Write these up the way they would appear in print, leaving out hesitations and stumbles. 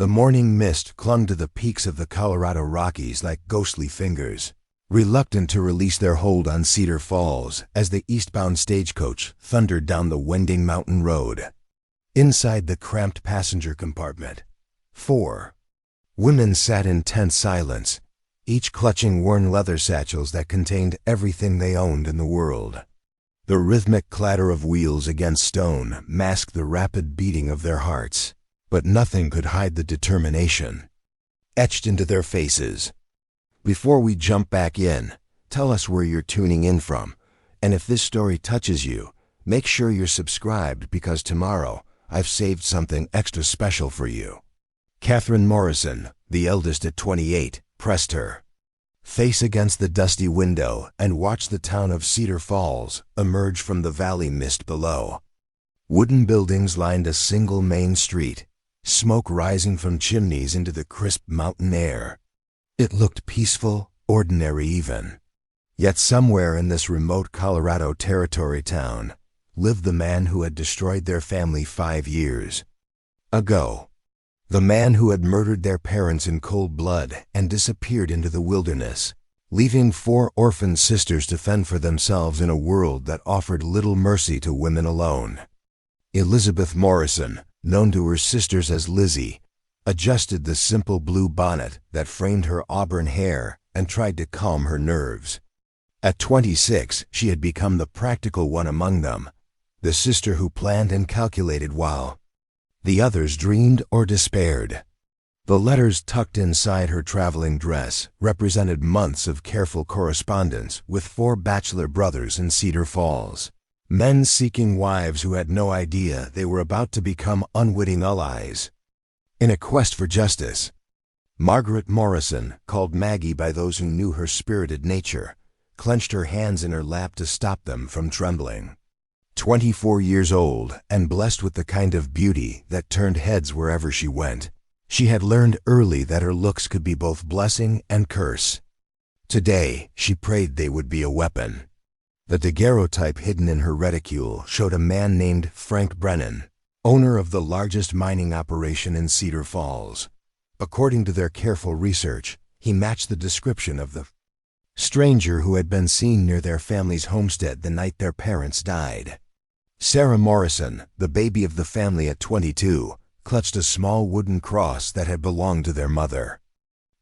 The morning mist clung to the peaks of the Colorado Rockies like ghostly fingers, reluctant to release their hold on Cedar Falls as the eastbound stagecoach thundered down the winding mountain road. Inside the cramped passenger compartment, 4 women sat in tense silence, each clutching worn leather satchels that contained everything they owned in the world. The rhythmic clatter of wheels against stone masked the rapid beating of their hearts, but nothing could hide the determination etched into their faces. Before we jump back in, tell us where you're tuning in from, and if this story touches you, make sure you're subscribed because tomorrow I've saved something extra special for you. Catherine Morrison, the eldest at 28, pressed her face against the dusty window and watched the town of Cedar Falls emerge from the valley mist below. Wooden buildings lined a single main street, smoke rising from chimneys into the crisp mountain air. It looked peaceful, ordinary even. Yet somewhere in this remote Colorado Territory town lived the man who had destroyed their family 5 years ago. The man who had murdered their parents in cold blood and disappeared into the wilderness, leaving 4 orphaned sisters to fend for themselves in a world that offered little mercy to women alone. Elizabeth Morrison, known to her sisters as Lizzie, adjusted the simple blue bonnet that framed her auburn hair and tried to calm her nerves. At 26, she had become the practical one among them, the sister who planned and calculated while the others dreamed or despaired. The letters tucked inside her traveling dress represented months of careful correspondence with 4 bachelor brothers in Cedar Falls, men seeking wives who had no idea they were about to become unwitting allies. In a quest for justice, Margaret Morrison, called Maggie by those who knew her spirited nature, clenched her hands in her lap to stop them from trembling. 24 years old and blessed with the kind of beauty that turned heads wherever she went, she had learned early that her looks could be both blessing and curse. Today, she prayed they would be a weapon. The daguerreotype hidden in her reticule showed a man named Frank Brennan, owner of the largest mining operation in Cedar Falls. According to their careful research, he matched the description of the stranger who had been seen near their family's homestead the night their parents died. Sarah Morrison, the baby of the family at 22, clutched a small wooden cross that had belonged to their mother.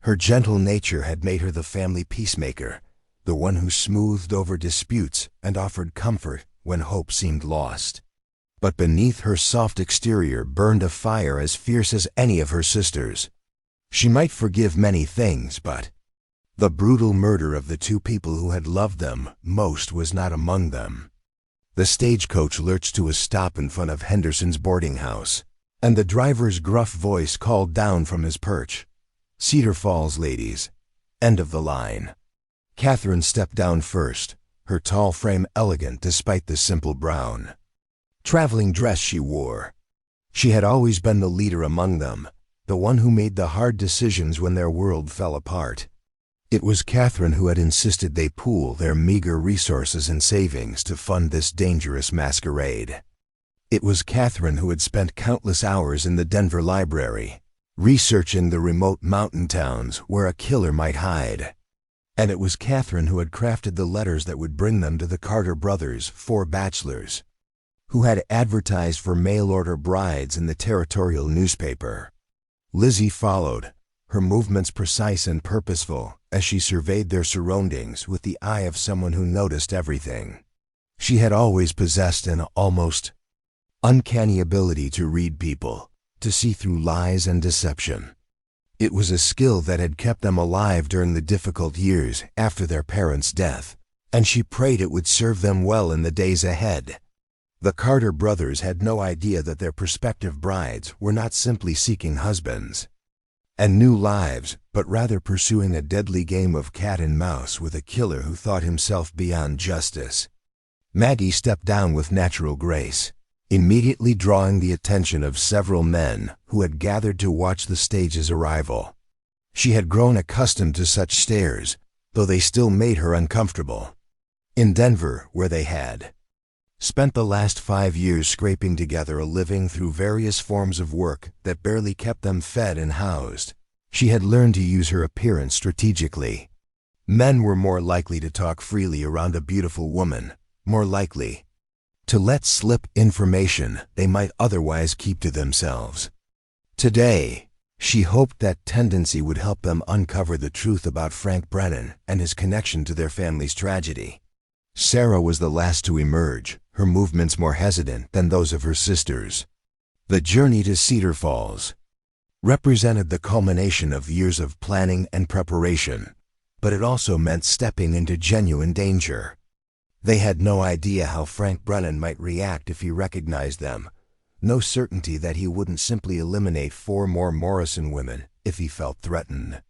Her gentle nature had made her the family peacemaker, the one who smoothed over disputes and offered comfort when hope seemed lost. But beneath her soft exterior burned a fire as fierce as any of her sisters. She might forgive many things, but the brutal murder of the 2 people who had loved them most was not among them. The stagecoach lurched to a stop in front of Henderson's boarding house, and the driver's gruff voice called down from his perch, "Cedar Falls, ladies. End of the line." Catherine stepped down first, her tall frame elegant despite the simple brown traveling dress she wore. She had always been the leader among them, the one who made the hard decisions when their world fell apart. It was Catherine who had insisted they pool their meager resources and savings to fund this dangerous masquerade. It was Catherine who had spent countless hours in the Denver library, researching the remote mountain towns where a killer might hide. And it was Catherine who had crafted the letters that would bring them to the Carter brothers, 4 bachelors, who had advertised for mail-order brides in the territorial newspaper. Lizzie followed, her movements precise and purposeful as she surveyed their surroundings with the eye of someone who noticed everything. She had always possessed an almost uncanny ability to read people, to see through lies and deception. It was a skill that had kept them alive during the difficult years after their parents' death, and she prayed it would serve them well in the days ahead. The Carter brothers had no idea that their prospective brides were not simply seeking husbands and new lives, but rather pursuing a deadly game of cat and mouse with a killer who thought himself beyond justice. Maggie stepped down with natural grace, immediately drawing the attention of several men who had gathered to watch the stage's arrival. She had grown accustomed to such stares, though they still made her uncomfortable. In Denver, where they had spent the last 5 years scraping together a living through various forms of work that barely kept them fed and housed. She had learned to use her appearance strategically. Men were more likely to talk freely around a beautiful woman, more likely to let slip information they might otherwise keep to themselves. Today, she hoped that tendency would help them uncover the truth about Frank Brennan and his connection to their family's tragedy. Sarah was the last to emerge, her movements more hesitant than those of her sisters. The journey to Cedar Falls represented the culmination of years of planning and preparation, but it also meant stepping into genuine danger. They had no idea how Frank Brennan might react if he recognized them, no certainty that he wouldn't simply eliminate 4 more Morrison women if he felt threatened.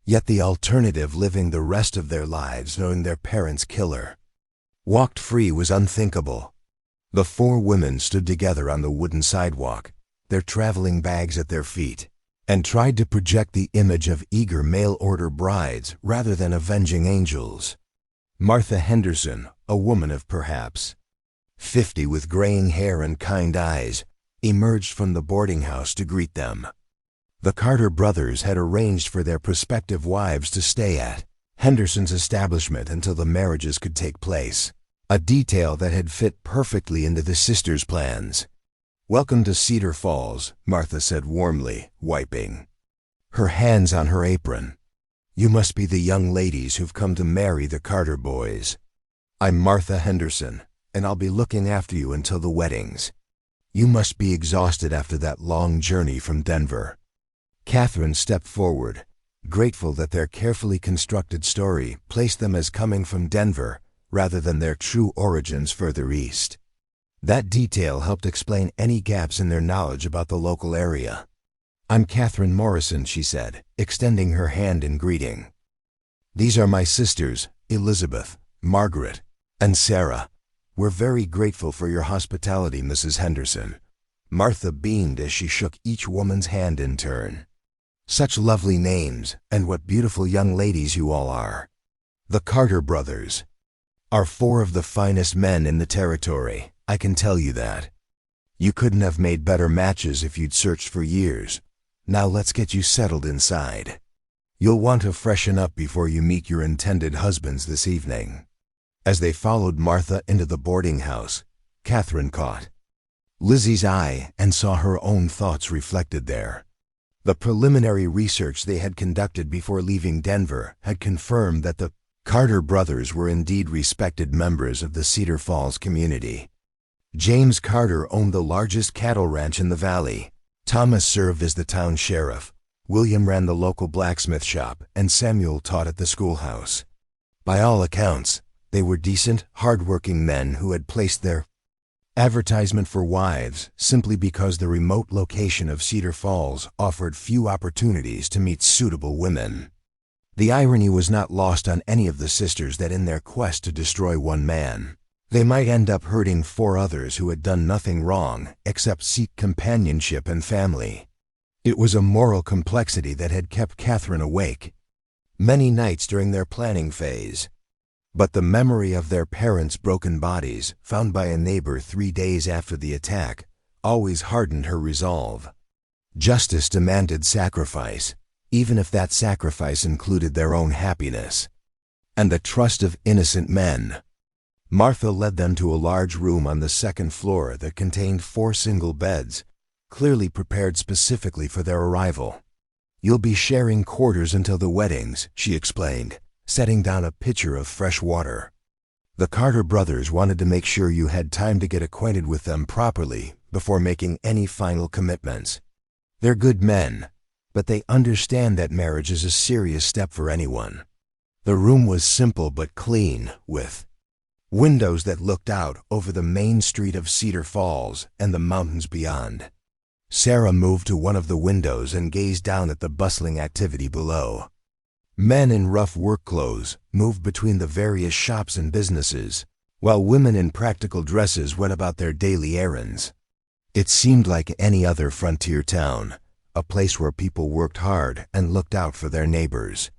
Yet the alternative, living the rest of their lives knowing their parents' killer walked free, was unthinkable. The 4 women stood together on the wooden sidewalk, their traveling bags at their feet, and tried to project the image of eager mail-order brides rather than avenging angels. Martha Henderson, a woman of perhaps 50 with graying hair and kind eyes, emerged from the boarding house to greet them. The Carter brothers had arranged for their prospective wives to stay at Henderson's establishment until the marriages could take place, a detail that had fit perfectly into the sisters' plans. "Welcome to Cedar Falls," Martha said warmly, wiping her hands on her apron. "You must be the young ladies who've come to marry the Carter boys. I'm Martha Henderson, and I'll be looking after you until the weddings. You must be exhausted after that long journey from Denver." Catherine stepped forward, grateful that their carefully constructed story placed them as coming from Denver rather than their true origins further east. That detail helped explain any gaps in their knowledge about the local area. "I'm Catherine Morrison," she said, extending her hand in greeting. "These are my sisters, Elizabeth, Margaret, and Sarah. We're very grateful for your hospitality, Mrs. Henderson." Martha beamed as she shook each woman's hand in turn. "Such lovely names, and what beautiful young ladies you all are. The Carter brothers are 4 of the finest men in the territory, I can tell you that. You couldn't have made better matches if you'd searched for years. Now let's get you settled inside. You'll want to freshen up before you meet your intended husbands this evening." As they followed Martha into the boarding house, Catherine caught Lizzie's eye and saw her own thoughts reflected there. The preliminary research they had conducted before leaving Denver had confirmed that the Carter brothers were indeed respected members of the Cedar Falls community. James Carter owned the largest cattle ranch in the valley. Thomas served as the town sheriff. William ran the local blacksmith shop, and Samuel taught at the schoolhouse. By all accounts, they were decent, hard-working men who had placed their advertisement for wives simply because the remote location of Cedar Falls offered few opportunities to meet suitable women. The irony was not lost on any of the sisters that in their quest to destroy one man, they might end up hurting 4 others who had done nothing wrong except seek companionship and family. It was a moral complexity that had kept Catherine awake many nights during their planning phase. But the memory of their parents' broken bodies, found by a neighbor 3 days after the attack, always hardened her resolve. Justice demanded sacrifice, even if that sacrifice included their own happiness and the trust of innocent men. Martha led them to a large room on the 2nd floor that contained 4 single beds, clearly prepared specifically for their arrival. "You'll be sharing quarters until the weddings," she explained, setting down a pitcher of fresh water. "The Carter brothers wanted to make sure you had time to get acquainted with them properly before making any final commitments. They're good men, but they understand that marriage is a serious step for anyone." The room was simple but clean, with windows that looked out over the main street of Cedar Falls and the mountains beyond. Sarah moved to one of the windows and gazed down at the bustling activity below. Men in rough work clothes moved between the various shops and businesses, while women in practical dresses went about their daily errands. It seemed like any other frontier town, a place where people worked hard and looked out for their neighbors.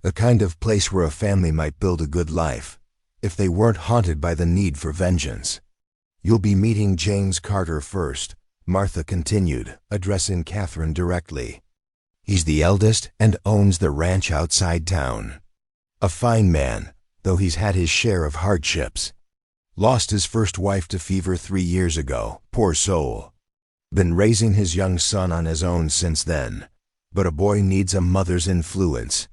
The kind of place where a family might build a good life, if they weren't haunted by the need for vengeance. You'll be meeting James Carter first, Martha continued, addressing Catherine directly. He's the eldest and owns the ranch outside town. A fine man, though he's had his share of hardships. Lost his first wife to fever 3 years ago, poor soul. Been raising his young son on his own since then, but a boy needs a mother's influence.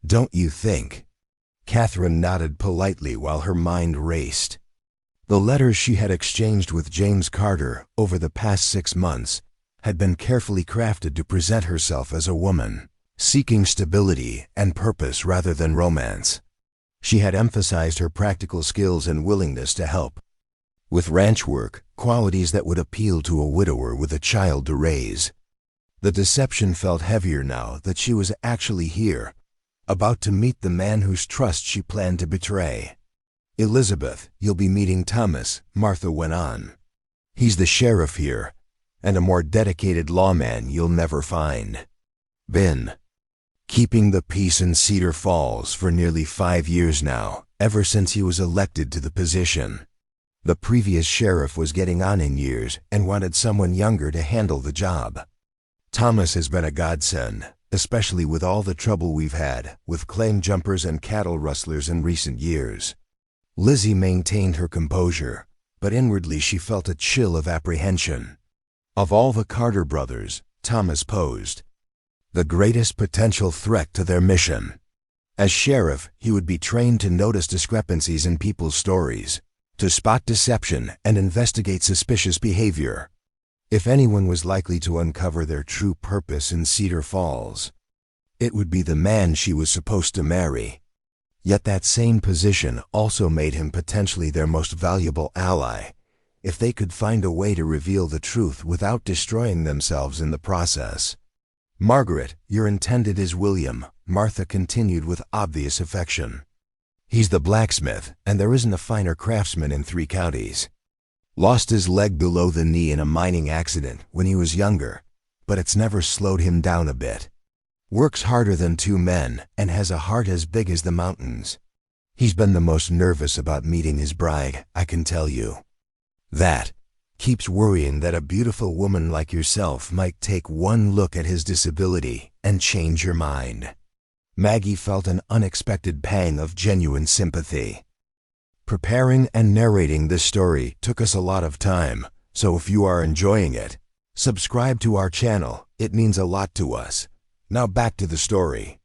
Don't you think? Catherine nodded politely while her mind raced. The letters she had exchanged with James Carter over the past 6 months had been carefully crafted to present herself as a woman, seeking stability and purpose rather than romance. She had emphasized her practical skills and willingness to help with ranch work, qualities that would appeal to a widower with a child to raise. The deception felt heavier now that she was actually here, about to meet the man whose trust she planned to betray. Elizabeth, you'll be meeting Thomas, Martha went on. He's the sheriff here, and a more dedicated lawman you'll never find. Been keeping the peace in Cedar Falls for nearly 5 years now, ever since he was elected to the position. The previous sheriff was getting on in years and wanted someone younger to handle the job. Thomas has been a godsend, especially with all the trouble we've had with claim jumpers and cattle rustlers in recent years. Lizzie maintained her composure, but inwardly she felt a chill of apprehension. Of all the Carter brothers, Thomas posed the greatest potential threat to their mission. As sheriff, he would be trained to notice discrepancies in people's stories, to spot deception and investigate suspicious behavior. If anyone was likely to uncover their true purpose in Cedar Falls, it would be the man she was supposed to marry. Yet that same position also made him potentially their most valuable ally, if they could find a way to reveal the truth without destroying themselves in the process. Margaret, your intended is William, Martha continued with obvious affection. He's the blacksmith, and there isn't a finer craftsman in 3 counties. Lost his leg below the knee in a mining accident when he was younger, but it's never slowed him down a bit. Works harder than 2 men and has a heart as big as the mountains. He's been the most nervous about meeting his bride, I can tell you. That keeps worrying that a beautiful woman like yourself might take one look at his disability and change your mind. Maggie felt an unexpected pang of genuine sympathy. Preparing and narrating this story took us a lot of time, so if you are enjoying it, subscribe to our channel. It means a lot to us. Now back to the story.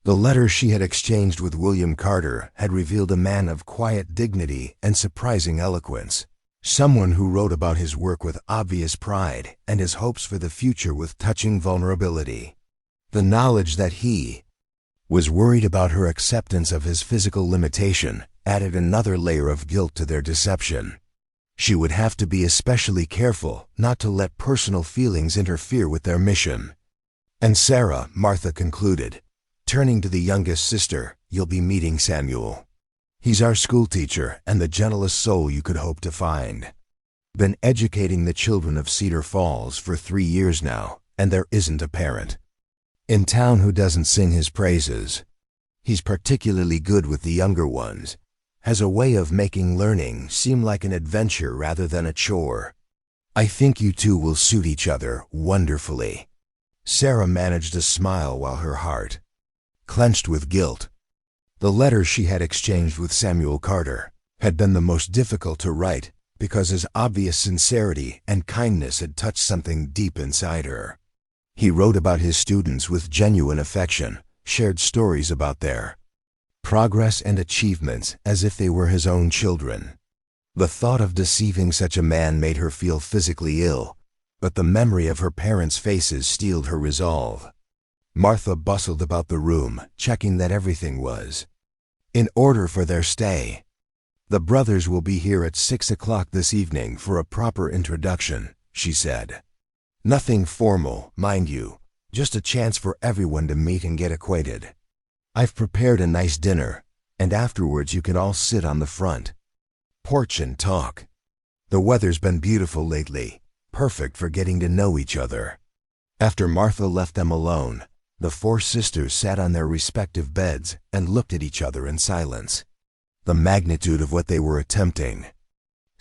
The letter she had exchanged with William Carter had revealed a man of quiet dignity and surprising eloquence. Someone who wrote about his work with obvious pride and his hopes for the future with touching vulnerability. The knowledge that he was worried about her acceptance of his physical limitation added another layer of guilt to their deception. She would have to be especially careful not to let personal feelings interfere with their mission. And Sarah, Martha concluded, turning to the youngest sister, you'll be meeting Samuel. He's our schoolteacher and the gentlest soul you could hope to find. Been educating the children of Cedar Falls for 3 years now, and there isn't a parent in town who doesn't sing his praises. He's particularly good with the younger ones, has a way of making learning seem like an adventure rather than a chore. I think you two will suit each other wonderfully. Sarah managed a smile while her heart clenched with guilt. The letter she had exchanged with Samuel Carter had been the most difficult to write because his obvious sincerity and kindness had touched something deep inside her. He wrote about his students with genuine affection, shared stories about their progress and achievements as if they were his own children. The thought of deceiving such a man made her feel physically ill, but the memory of her parents' faces steeled her resolve. Martha bustled about the room, checking that everything was in order for their stay. The brothers will be here at 6 o'clock this evening for a proper introduction, she said. Nothing formal, mind you, just a chance for everyone to meet and get acquainted. I've prepared a nice dinner, and afterwards you can all sit on the front porch and talk. The weather's been beautiful lately, perfect for getting to know each other. After Martha left them alone, the 4 sisters sat on their respective beds and looked at each other in silence. The magnitude of what they were attempting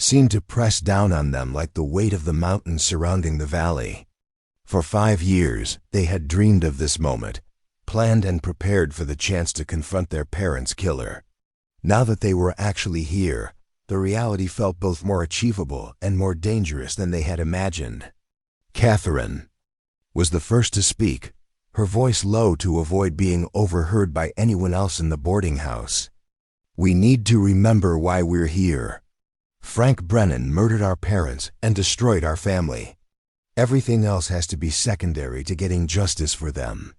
seemed to press down on them like the weight of the mountains surrounding the valley. For 5 years, they had dreamed of this moment, planned and prepared for the chance to confront their parents' killer. Now that they were actually here, the reality felt both more achievable and more dangerous than they had imagined. Catherine was the first to speak, her voice low to avoid being overheard by anyone else in the boarding house. "We need to remember why we're here. Frank Brennan murdered our parents and destroyed our family. Everything else has to be secondary to getting justice for them.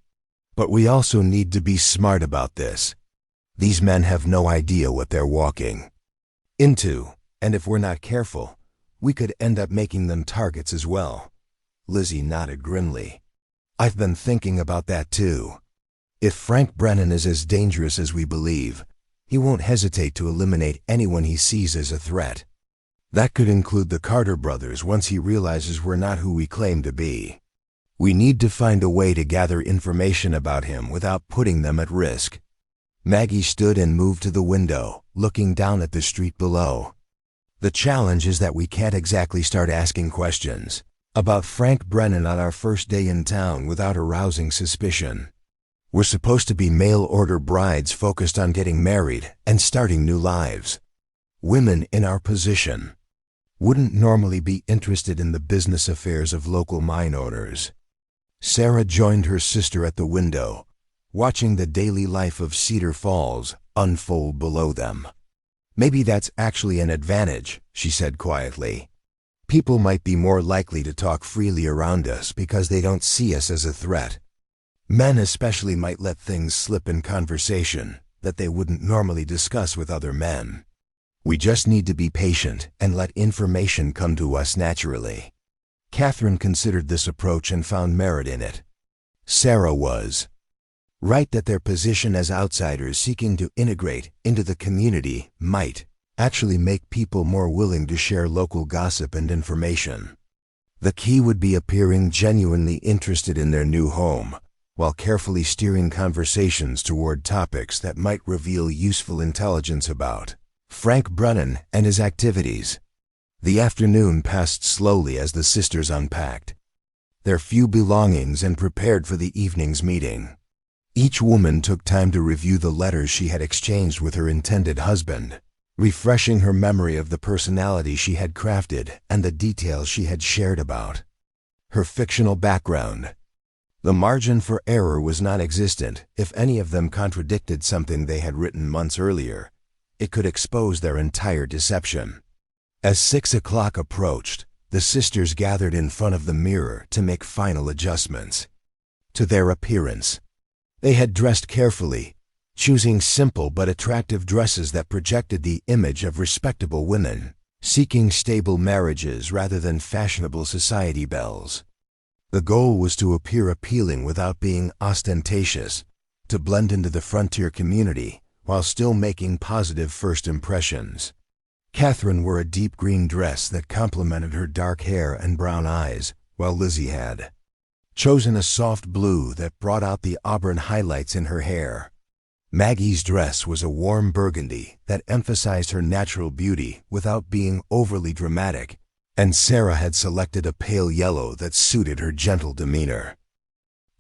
But we also need to be smart about this. These men have no idea what they're walking into, and if we're not careful, we could end up making them targets as well." Lizzie nodded grimly. "I've been thinking about that too. If Frank Brennan is as dangerous as we believe, he won't hesitate to eliminate anyone he sees as a threat. That could include the Carter brothers once he realizes we're not who we claim to be. We need to find a way to gather information about him without putting them at risk." Maggie stood and moved to the window, looking down at the street below. "The challenge is that we can't exactly start asking questions about Frank Brennan on our first day in town without arousing suspicion. We're supposed to be mail-order brides focused on getting married and starting new lives. Women in our position wouldn't normally be interested in the business affairs of local mine owners." Sarah joined her sister at the window, watching the daily life of Cedar Falls unfold below them. "Maybe that's actually an advantage," she said quietly. "People might be more likely to talk freely around us because they don't see us as a threat. Men especially might let things slip in conversation that they wouldn't normally discuss with other men. We just need to be patient and let information come to us naturally." Catherine considered this approach and found merit in it. Sarah was right that their position as outsiders seeking to integrate into the community might actually make people more willing to share local gossip and information. The key would be appearing genuinely interested in their new home, while carefully steering conversations toward topics that might reveal useful intelligence about Frank Brennan and his activities. The afternoon passed slowly as the sisters unpacked their few belongings and prepared for the evening's meeting. Each woman took time to review the letters she had exchanged with her intended husband, refreshing her memory of the personality she had crafted and the details she had shared about her fictional background. The margin for error was non-existent. If any of them contradicted something they had written months earlier, it could expose their entire deception. As 6 o'clock approached, the sisters gathered in front of the mirror to make final adjustments to their appearance. They had dressed carefully, choosing simple but attractive dresses that projected the image of respectable women, seeking stable marriages rather than fashionable society belles. The goal was to appear appealing without being ostentatious, to blend into the frontier community while still making positive first impressions. Catherine wore a deep green dress that complemented her dark hair and brown eyes, while Lizzie had chosen a soft blue that brought out the auburn highlights in her hair. Maggie's dress was a warm burgundy that emphasized her natural beauty without being overly dramatic, and Sarah had selected a pale yellow that suited her gentle demeanor.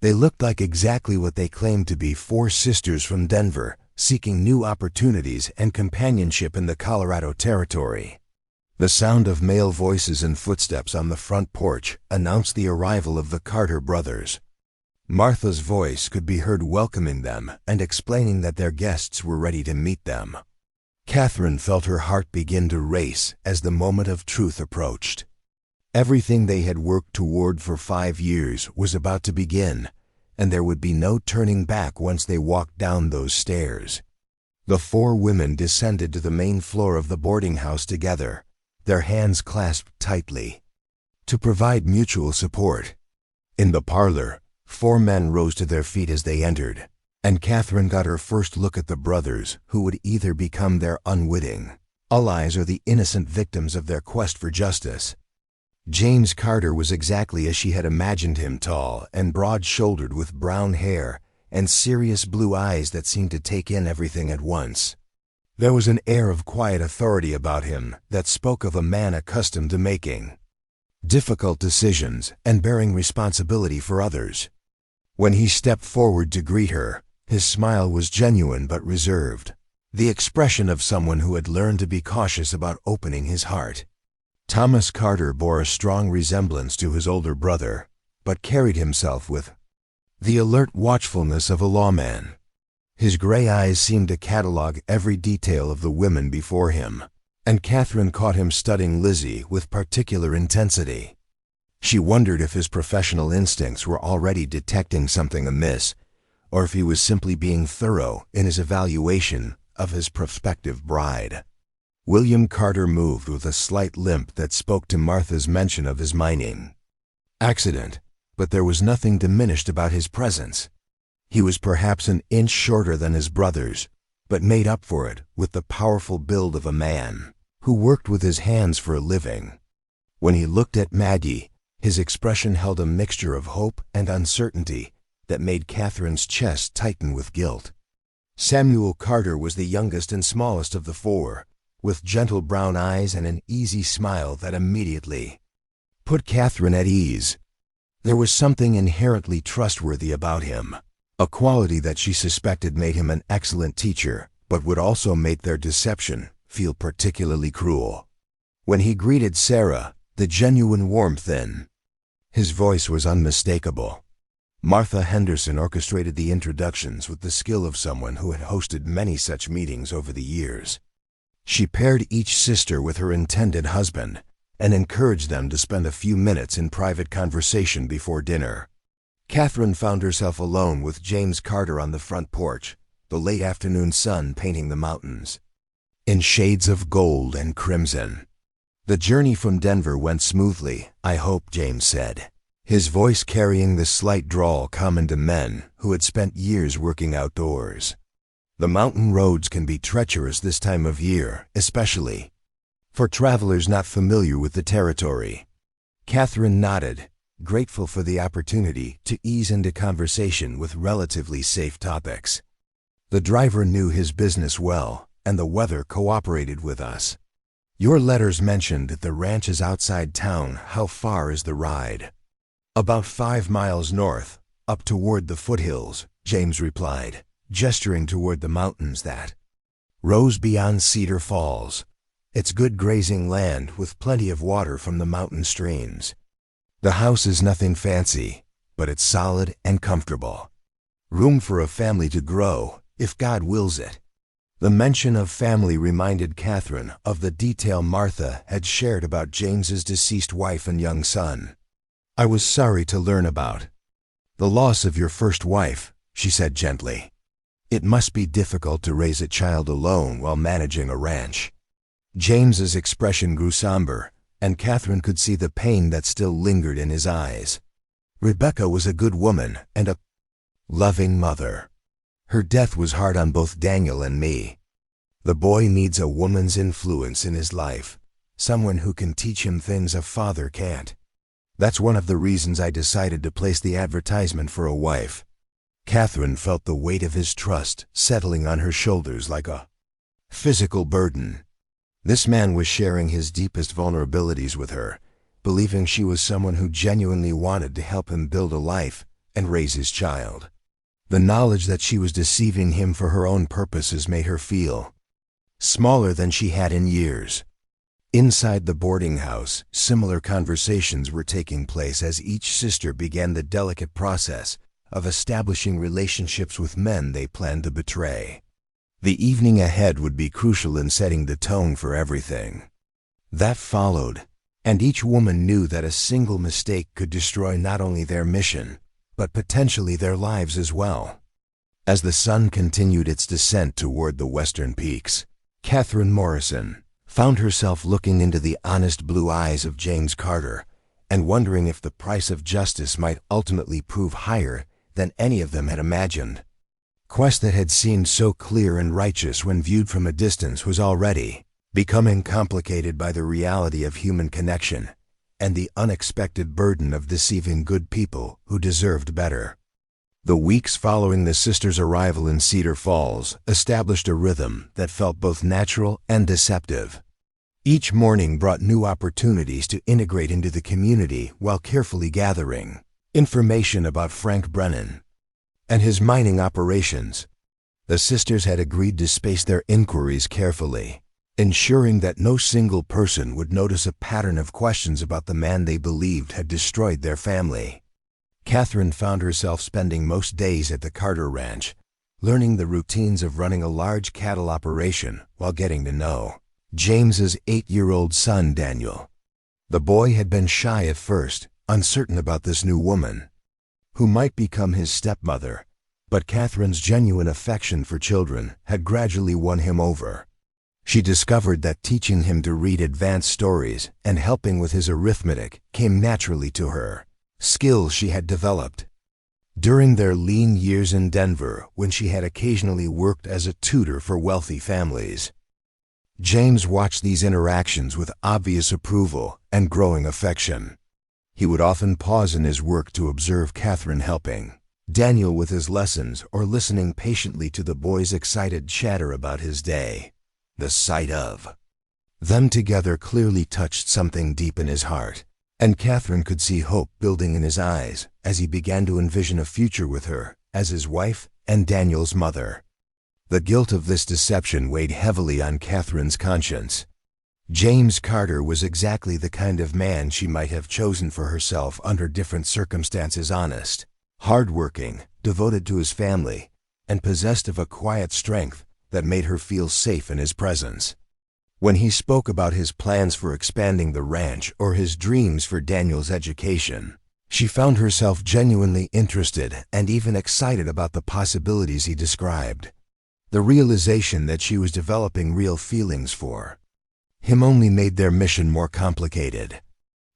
They looked like exactly what they claimed to be 4 sisters from Denver, seeking new opportunities and companionship in the Colorado territory. The sound of male voices and footsteps on the front porch announced the arrival of the Carter brothers. Martha's voice could be heard welcoming them and explaining that their guests were ready to meet them. Catherine felt her heart begin to race as the moment of truth approached. Everything they had worked toward for 5 years was about to begin, and there would be no turning back once they walked down those stairs. The 4 women descended to the main floor of the boarding house together, their hands clasped tightly, to provide mutual support. In the parlor, 4 men rose to their feet as they entered, and Catherine got her first look at the brothers who would either become their unwitting allies or the innocent victims of their quest for justice. James Carter was exactly as she had imagined him, tall and broad-shouldered with brown hair and serious blue eyes that seemed to take in everything at once. There was an air of quiet authority about him that spoke of a man accustomed to making difficult decisions and bearing responsibility for others. When he stepped forward to greet her, his smile was genuine but reserved, the expression of someone who had learned to be cautious about opening his heart. Thomas Carter bore a strong resemblance to his older brother, but carried himself with the alert watchfulness of a lawman. His gray eyes seemed to catalog every detail of the women before him, and Catherine caught him studying Lizzie with particular intensity. She wondered if his professional instincts were already detecting something amiss, or if he was simply being thorough in his evaluation of his prospective bride. William Carter moved with a slight limp that spoke to Martha's mention of his mining accident, but there was nothing diminished about his presence. He was perhaps an inch shorter than his brothers, but made up for it with the powerful build of a man who worked with his hands for a living. When he looked at Maggie, his expression held a mixture of hope and uncertainty that made Catherine's chest tighten with guilt. Samuel Carter was the youngest and smallest of the four, with gentle brown eyes and an easy smile that immediately put Catherine at ease. There was something inherently trustworthy about him, a quality that she suspected made him an excellent teacher, but would also make their deception feel particularly cruel. When he greeted Sarah, the genuine warmth in his voice was unmistakable. Martha Henderson orchestrated the introductions with the skill of someone who had hosted many such meetings over the years. She paired each sister with her intended husband and encouraged them to spend a few minutes in private conversation before dinner. Catherine found herself alone with James Carter on the front porch, the late afternoon sun painting the mountains in shades of gold and crimson. The journey from Denver went smoothly, I hope, James said, his voice carrying the slight drawl common to men who had spent years working outdoors. The mountain roads can be treacherous this time of year, especially for travelers not familiar with the territory. Catherine nodded, grateful for the opportunity to ease into conversation with relatively safe topics. The driver knew his business well, and the weather cooperated with us. Your letters mentioned that the ranch is outside town. How far is the ride? About 5 miles north, up toward the foothills, James replied, gesturing toward the mountains that rose beyond Cedar Falls. It's good grazing land with plenty of water from the mountain streams. The house is nothing fancy, but it's solid and comfortable. Room for a family to grow, if God wills it. The mention of family reminded Catherine of the detail Martha had shared about James's deceased wife and young son. I was sorry to learn about the loss of your first wife, she said gently. It must be difficult to raise a child alone while managing a ranch. James's expression grew somber, and Catherine could see the pain that still lingered in his eyes. Rebecca was a good woman and a loving mother. Her death was hard on both Daniel and me. The boy needs a woman's influence in his life, someone who can teach him things a father can't. That's one of the reasons I decided to place the advertisement for a wife. Catherine felt the weight of his trust settling on her shoulders like a physical burden. This man was sharing his deepest vulnerabilities with her, believing she was someone who genuinely wanted to help him build a life and raise his child. The knowledge that she was deceiving him for her own purposes made her feel smaller than she had in years. Inside the boarding house, similar conversations were taking place as each sister began the delicate process of establishing relationships with men they planned to betray. The evening ahead would be crucial in setting the tone for everything that followed, and each woman knew that a single mistake could destroy not only their mission, but potentially their lives as well. As the sun continued its descent toward the western peaks, Catherine Morrison found herself looking into the honest blue eyes of James Carter and wondering if the price of justice might ultimately prove higher than any of them had imagined. Quest that had seemed so clear and righteous when viewed from a distance was already becoming complicated by the reality of human connection and the unexpected burden of deceiving good people who deserved better. The weeks following the sisters' arrival in Cedar Falls established a rhythm that felt both natural and deceptive. Each morning brought new opportunities to integrate into the community while carefully gathering information about Frank Brennan and his mining operations. The sisters had agreed to space their inquiries carefully, ensuring that no single person would notice a pattern of questions about the man they believed had destroyed their family. Catherine found herself spending most days at the Carter Ranch, learning the routines of running a large cattle operation while getting to know James's 8-year-old son, Daniel. The boy had been shy at first, uncertain about this new woman, who might become his stepmother, but Catherine's genuine affection for children had gradually won him over. She discovered that teaching him to read advanced stories and helping with his arithmetic came naturally to her, skills she had developed during their lean years in Denver when she had occasionally worked as a tutor for wealthy families. James watched these interactions with obvious approval and growing affection. He would often pause in his work to observe Catherine helping Daniel with his lessons or listening patiently to the boy's excited chatter about his day. The sight of them together clearly touched something deep in his heart, and Catherine could see hope building in his eyes as he began to envision a future with her as his wife and Daniel's mother. The guilt of this deception weighed heavily on Catherine's conscience. James Carter was exactly the kind of man she might have chosen for herself under different circumstances: honest, hardworking, devoted to his family, and possessed of a quiet strength that made her feel safe in his presence. When he spoke about his plans for expanding the ranch or his dreams for Daniel's education, she found herself genuinely interested and even excited about the possibilities he described. The realization that she was developing real feelings for him only made their mission more complicated.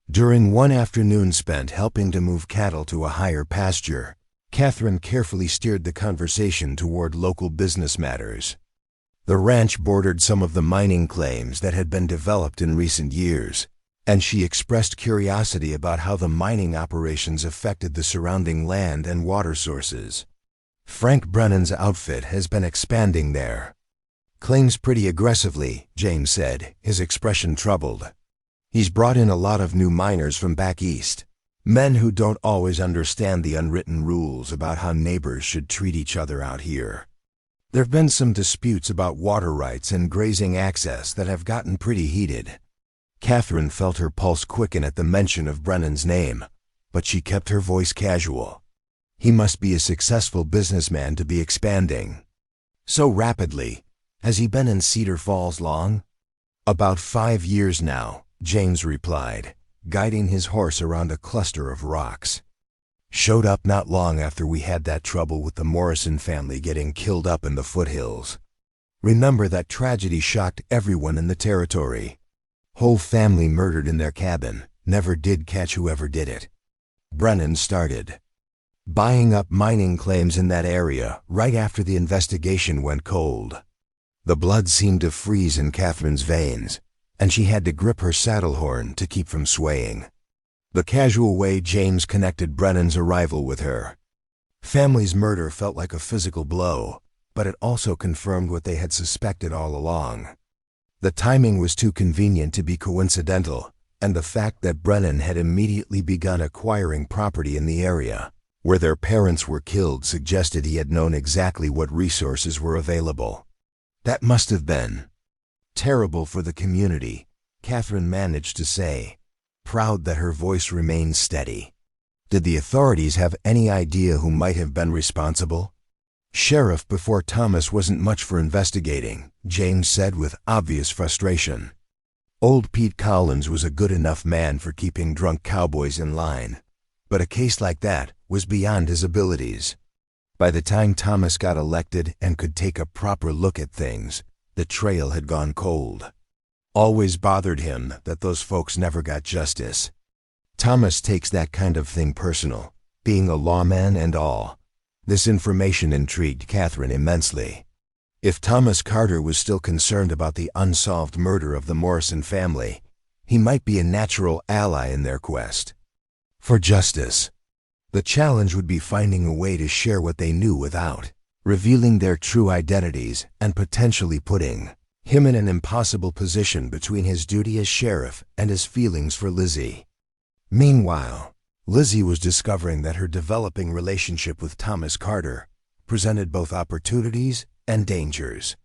During one afternoon spent helping to move cattle to a higher pasture, Catherine carefully steered the conversation toward local business matters. The ranch bordered some of the mining claims that had been developed in recent years, and she expressed curiosity about how the mining operations affected the surrounding land and water sources. Frank Brennan's outfit has been expanding there. Claims pretty aggressively, James said, his expression troubled. He's brought in a lot of new miners from back east, men who don't always understand the unwritten rules about how neighbors should treat each other out here. There've been some disputes about water rights and grazing access that have gotten pretty heated. Catherine felt her pulse quicken at the mention of Brennan's name, but she kept her voice casual. He must be a successful businessman to be expanding so rapidly. Has he been in Cedar Falls long? About 5 years now, James replied, guiding his horse around a cluster of rocks. Showed up not long after we had that trouble with the Morrison family getting killed up in the foothills. Remember that tragedy shocked everyone in the territory. Whole family murdered in their cabin, never did catch whoever did it. Brennan started buying up mining claims in that area right after the investigation went cold. The blood seemed to freeze in Catherine's veins, and she had to grip her saddle horn to keep from swaying. The casual way James connected Brennan's arrival with her family's murder felt like a physical blow, but it also confirmed what they had suspected all along. The timing was too convenient to be coincidental, and the fact that Brennan had immediately begun acquiring property in the area where their parents were killed suggested he had known exactly what resources were available. That must have been terrible for the community, Catherine managed to say, proud that her voice remained steady. Did the authorities have any idea who might have been responsible? Sheriff before Thomas wasn't much for investigating, James said with obvious frustration. Old Pete Collins was a good enough man for keeping drunk cowboys in line, but a case like that was beyond his abilities. By the time Thomas got elected and could take a proper look at things, the trail had gone cold. Always bothered him that those folks never got justice. Thomas takes that kind of thing personal, being a lawman and all. This information intrigued Catherine immensely. If Thomas Carter was still concerned about the unsolved murder of the Morrison family, he might be a natural ally in their quest for justice. The challenge would be finding a way to share what they knew without revealing their true identities and potentially putting him in an impossible position between his duty as sheriff and his feelings for Lizzie. Meanwhile, Lizzie was discovering that her developing relationship with Thomas Carter presented both opportunities and dangers.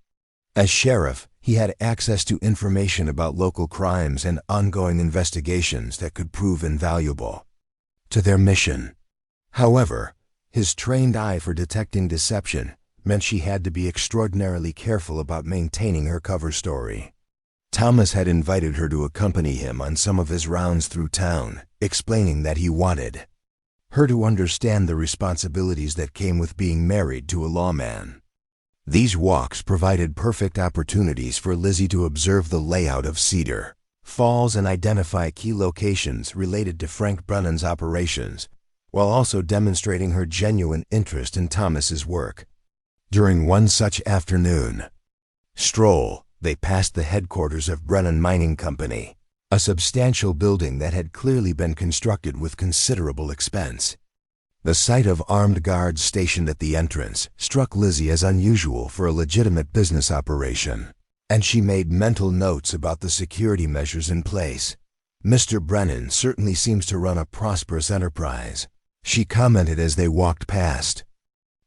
As sheriff, he had access to information about local crimes and ongoing investigations that could prove invaluable to their mission. However, his trained eye for detecting deception meant she had to be extraordinarily careful about maintaining her cover story. Thomas had invited her to accompany him on some of his rounds through town, explaining that he wanted her to understand the responsibilities that came with being married to a lawman. These walks provided perfect opportunities for Lizzie to observe the layout of Cedar Falls and identify key locations related to Frank Brennan's operations, while also demonstrating her genuine interest in Thomas's work. During one such afternoon stroll, they passed the headquarters of Brennan Mining Company, a substantial building that had clearly been constructed with considerable expense. The sight of armed guards stationed at the entrance struck Lizzie as unusual for a legitimate business operation, and she made mental notes about the security measures in place. "Mr. Brennan certainly seems to run a prosperous enterprise," she commented as they walked past.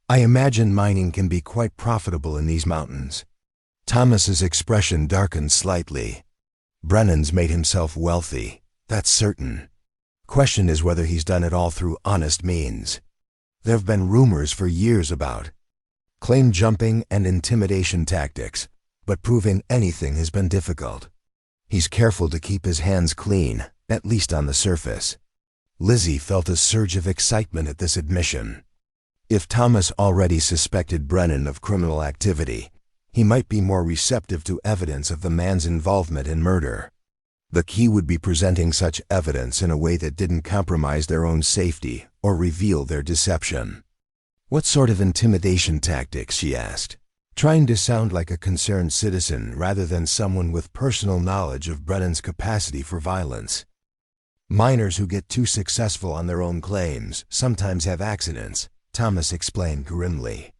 "I imagine mining can be quite profitable in these mountains." Thomas's expression darkened slightly. "Brennan's made himself wealthy, that's certain. Question is whether he's done it all through honest means. There've been rumors for years about claim jumping and intimidation tactics, but proving anything has been difficult. He's careful to keep his hands clean, at least on the surface." Lizzie felt a surge of excitement at this admission. If Thomas already suspected Brennan of criminal activity, he might be more receptive to evidence of the man's involvement in murder. The key would be presenting such evidence in a way that didn't compromise their own safety or reveal their deception. "What sort of intimidation tactics?" she asked, trying to sound like a concerned citizen rather than someone with personal knowledge of Brennan's capacity for violence. "Miners who get too successful on their own claims sometimes have accidents," Thomas explained grimly.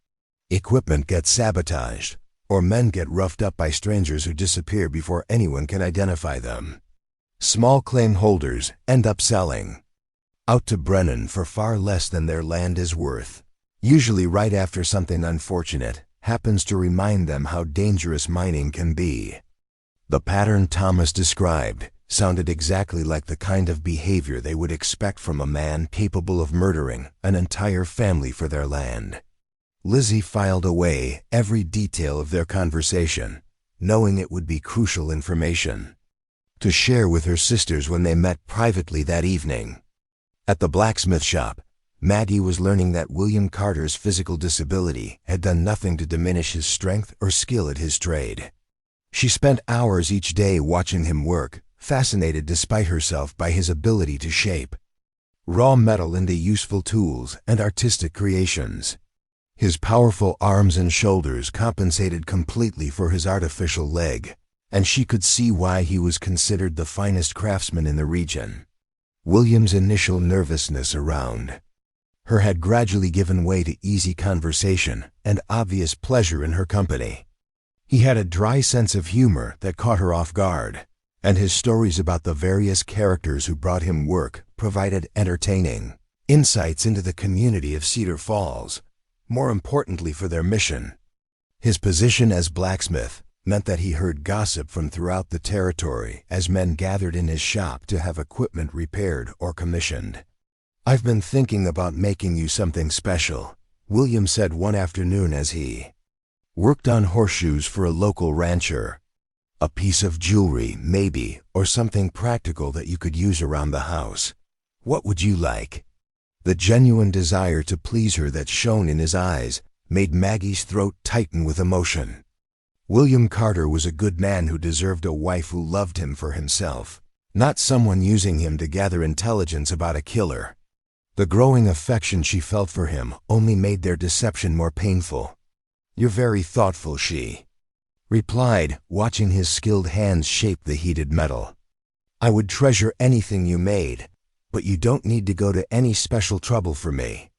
"Equipment gets sabotaged, or men get roughed up by strangers who disappear before anyone can identify them. Small claim holders end up selling out to Brennan for far less than their land is worth, usually right after something unfortunate happens to remind them how dangerous mining can be." The pattern Thomas described sounded exactly like the kind of behavior they would expect from a man capable of murdering an entire family for their land. Lizzie filed away every detail of their conversation, knowing it would be crucial information to share with her sisters when they met privately that evening. At the blacksmith shop, Maggie was learning that William Carter's physical disability had done nothing to diminish his strength or skill at his trade. She spent hours each day watching him work, fascinated despite herself by his ability to shape raw metal into useful tools and artistic creations. His powerful arms and shoulders compensated completely for his artificial leg, and she could see why he was considered the finest craftsman in the region. William's initial nervousness around her had gradually given way to easy conversation and obvious pleasure in her company. He had a dry sense of humor that caught her off guard, and his stories about the various characters who brought him work provided entertaining insights into the community of Cedar Falls, more importantly for their mission. His position as blacksmith meant that he heard gossip from throughout the territory as men gathered in his shop to have equipment repaired or commissioned. "I've been thinking about making you something special," William said one afternoon as he worked on horseshoes for a local rancher. "A piece of jewelry, maybe, or something practical that you could use around the house. What would you like?" The genuine desire to please her that shone in his eyes made Maggie's throat tighten with emotion. William Carter was a good man who deserved a wife who loved him for himself, not someone using him to gather intelligence about a killer. The growing affection she felt for him only made their deception more painful. "You're very thoughtful," she replied, watching his skilled hands shape the heated metal. "I would treasure anything you made, But you don't need to go to any special trouble for me."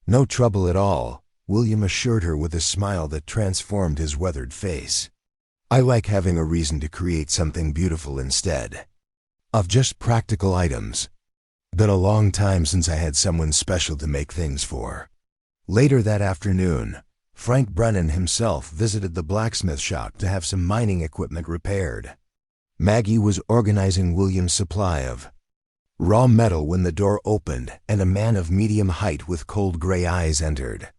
"No trouble at all," William assured her with a smile that transformed his weathered face. "I like having a reason to create something beautiful instead of just practical items. Been a long time since I had someone special to make things for." Later that afternoon, Frank Brennan himself visited the blacksmith shop to have some mining equipment repaired. Maggie was organizing William's supply of raw metal when the door opened and a man of medium height with cold gray eyes entered.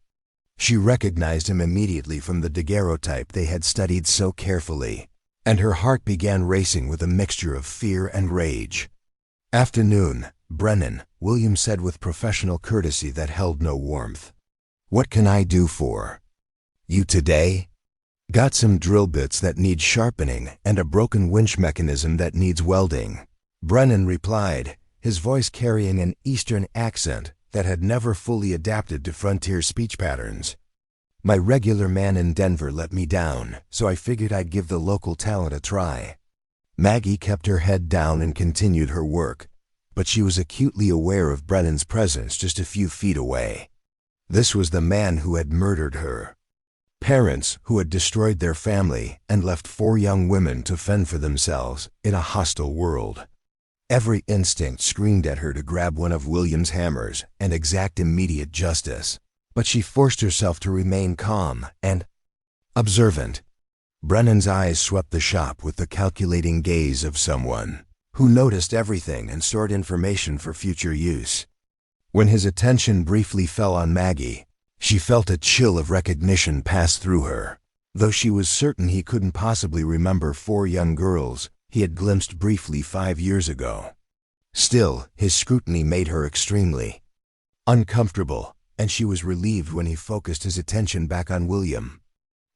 She recognized him immediately from the daguerreotype they had studied so carefully, and her heart began racing with a mixture of fear and rage. "Afternoon, Brennan," William said with professional courtesy that held no warmth. "What can I do for you today?" "Got some drill bits that need sharpening and a broken winch mechanism that needs welding," Brennan replied, his voice carrying an Eastern accent that had never fully adapted to frontier speech patterns. "My regular man in Denver let me down, so I figured I'd give the local talent a try." Maggie kept her head down and continued her work, but she was acutely aware of Brennan's presence just a few feet away. This was the man who had murdered her parents, who had destroyed their family and left 4 young women to fend for themselves in a hostile world. Every instinct screamed at her to grab one of William's hammers and exact immediate justice, but she forced herself to remain calm and observant. Brennan's eyes swept the shop with the calculating gaze of someone who noticed everything and stored information for future use. When his attention briefly fell on Maggie, she felt a chill of recognition pass through her, though she was certain he couldn't possibly remember 4 young girls he had glimpsed briefly 5 years ago. Still, his scrutiny made her extremely uncomfortable, and she was relieved when he focused his attention back on William.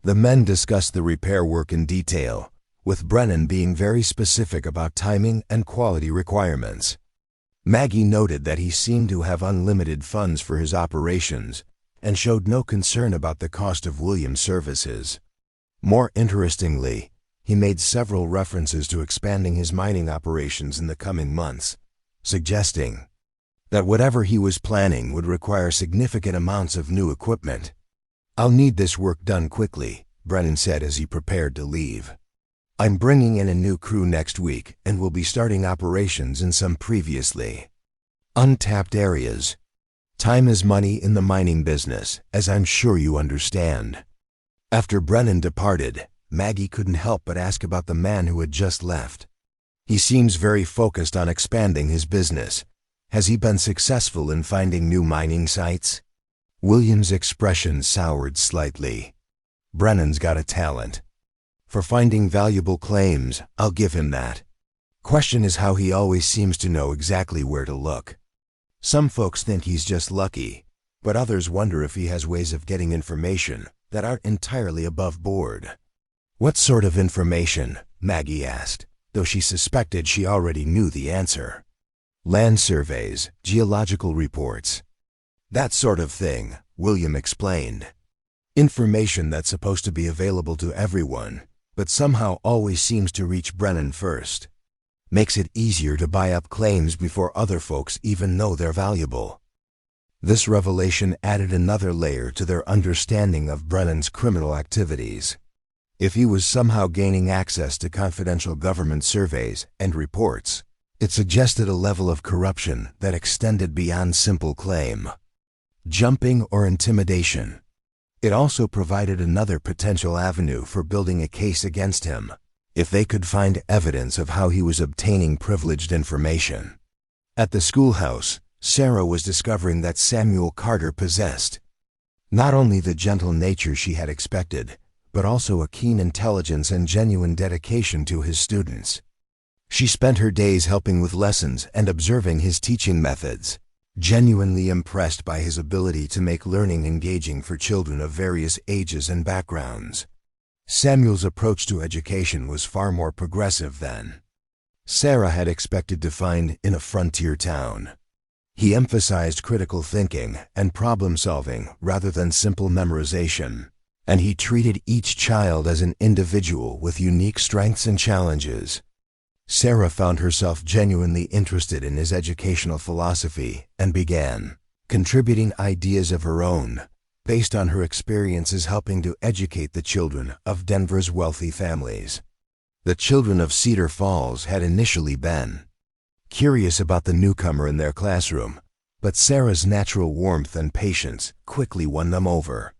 The men discussed the repair work in detail, with Brennan being very specific about timing and quality requirements. Maggie noted that he seemed to have unlimited funds for his operations and showed no concern about the cost of William's services. More interestingly, he made several references to expanding his mining operations in the coming months, suggesting that whatever he was planning would require significant amounts of new equipment. "I'll need this work done quickly," Brennan said as he prepared to leave. "I'm bringing in a new crew next week and will be starting operations in some previously untapped areas. Time is money in the mining business, as I'm sure you understand." After Brennan departed, Maggie couldn't help but ask about the man who had just left. "He seems very focused on expanding his business. Has he been successful in finding new mining sites?" William's expression soured slightly. "Brennan's got a talent for finding valuable claims, I'll give him that. Question is how he always seems to know exactly where to look. Some folks think he's just lucky, but others wonder if he has ways of getting information that aren't entirely above board." "What sort of information?" Maggie asked, though she suspected she already knew the answer. "Land surveys, geological reports, that sort of thing," William explained. "Information that's supposed to be available to everyone, but somehow always seems to reach Brennan first. Makes it easier to buy up claims before other folks even know they're valuable." This revelation added another layer to their understanding of Brennan's criminal activities. If he was somehow gaining access to confidential government surveys and reports, it suggested a level of corruption that extended beyond simple claim jumping or intimidation. It also provided another potential avenue for building a case against him, if they could find evidence of how he was obtaining privileged information. At the schoolhouse, Sarah was discovering that Samuel Carter possessed not only the gentle nature she had expected, but also a keen intelligence and genuine dedication to his students. She spent her days helping with lessons and observing his teaching methods, genuinely impressed by his ability to make learning engaging for children of various ages and backgrounds. Samuel's approach to education was far more progressive than Sarah had expected to find in a frontier town. He emphasized critical thinking and problem-solving rather than simple memorization, and he treated each child as an individual with unique strengths and challenges. Sarah found herself genuinely interested in his educational philosophy and began contributing ideas of her own, based on her experiences helping to educate the children of Denver's wealthy families. The children of Cedar Falls had initially been curious about the newcomer in their classroom, but Sarah's natural warmth and patience quickly won them over.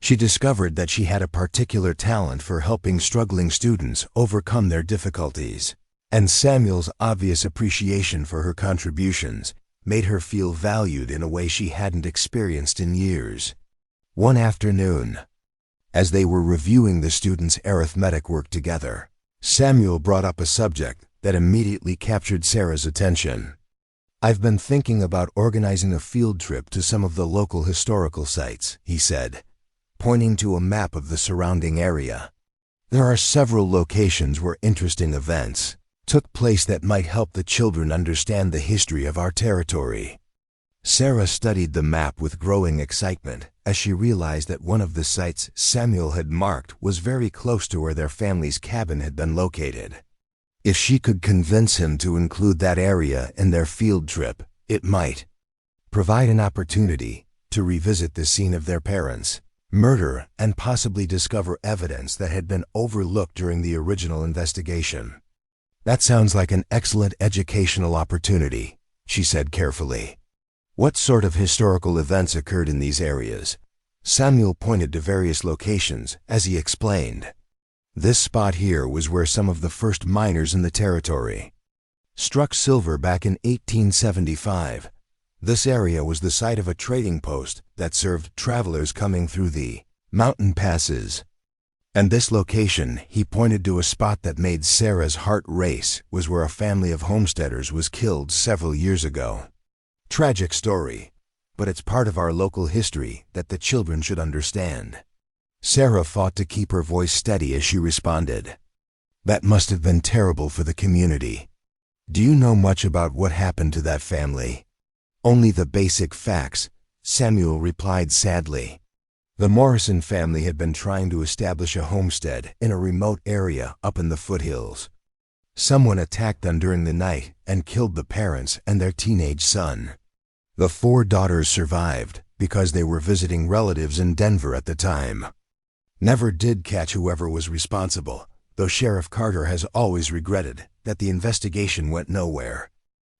She discovered that she had a particular talent for helping struggling students overcome their difficulties, and Samuel's obvious appreciation for her contributions made her feel valued in a way she hadn't experienced in years. One afternoon, as they were reviewing the students' arithmetic work together, Samuel brought up a subject that immediately captured Sarah's attention. "I've been thinking about organizing a field trip to some of the local historical sites," he said, pointing to a map of the surrounding area. "There are several locations where interesting events took place that might help the children understand the history of our territory." Sarah studied the map with growing excitement as she realized that one of the sites Samuel had marked was very close to where their family's cabin had been located. If she could convince him to include that area in their field trip, it might provide an opportunity to revisit the scene of their parents' murder and possibly discover evidence that had been overlooked during the original investigation. "That sounds like an excellent educational opportunity," she said carefully. "What sort of historical events occurred in these areas?" Samuel pointed to various locations as he explained. "This spot here was where some of the first miners in the territory struck silver back in 1875. This area was the site of a trading post that served travelers coming through the mountain passes. And this location," he pointed to a spot that made Sarah's heart race, "was where a family of homesteaders was killed several years ago. Tragic story, but it's part of our local history that the children should understand." Sarah fought to keep her voice steady as she responded. "That must have been terrible for the community. Do you know much about what happened to that family?" "Only the basic facts," Samuel replied sadly. The Morrison family had been trying to establish a homestead in a remote area up in the foothills. Someone attacked them during the night and killed the parents and their teenage son. The 4 daughters survived because they were visiting relatives in Denver at the time. Never did catch whoever was responsible, though Sheriff Carter has always regretted that the investigation went nowhere.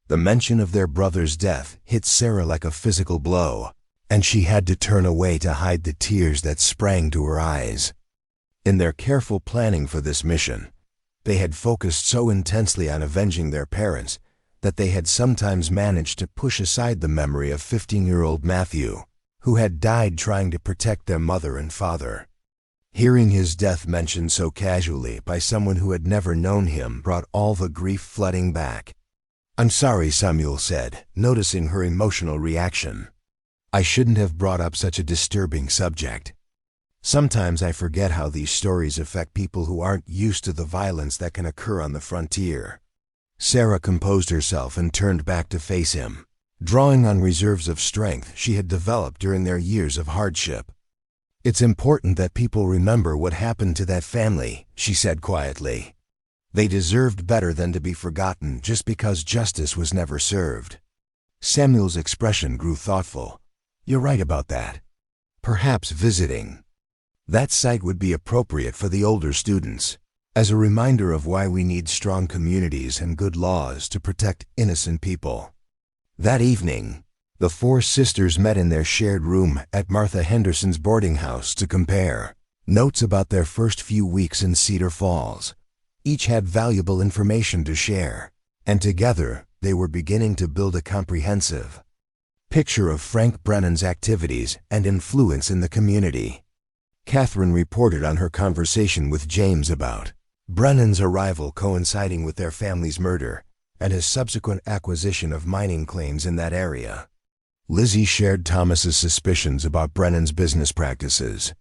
The mention of their brother's death hit Sarah like a physical blow, and she had to turn away to hide the tears that sprang to her eyes. In their careful planning for this mission, they had focused so intensely on avenging their parents that they had sometimes managed to push aside the memory of 15-year-old Matthew, who had died trying to protect their mother and father. Hearing his death mentioned so casually by someone who had never known him brought all the grief flooding back. "I'm sorry," Samuel said, noticing her emotional reaction. "I shouldn't have brought up such a disturbing subject. Sometimes I forget how these stories affect people who aren't used to the violence that can occur on the frontier." Sarah composed herself and turned back to face him, drawing on reserves of strength she had developed during their years of hardship. "It's important that people remember what happened to that family," she said quietly. "They deserved better than to be forgotten just because justice was never served." Samuel's expression grew thoughtful. "You're right about that. Perhaps visiting that site would be appropriate for the older students, as a reminder of why we need strong communities and good laws to protect innocent people." That evening, the 4 sisters met in their shared room at Martha Henderson's boarding house to compare notes about their first few weeks in Cedar Falls. Each had valuable information to share, and together they were beginning to build a comprehensive picture of Frank Brennan's activities and influence in the community. Catherine reported on her conversation with James about Brennan's arrival coinciding with their family's murder and his subsequent acquisition of mining claims in that area. Lizzie shared Thomas's suspicions about Brennan's business practices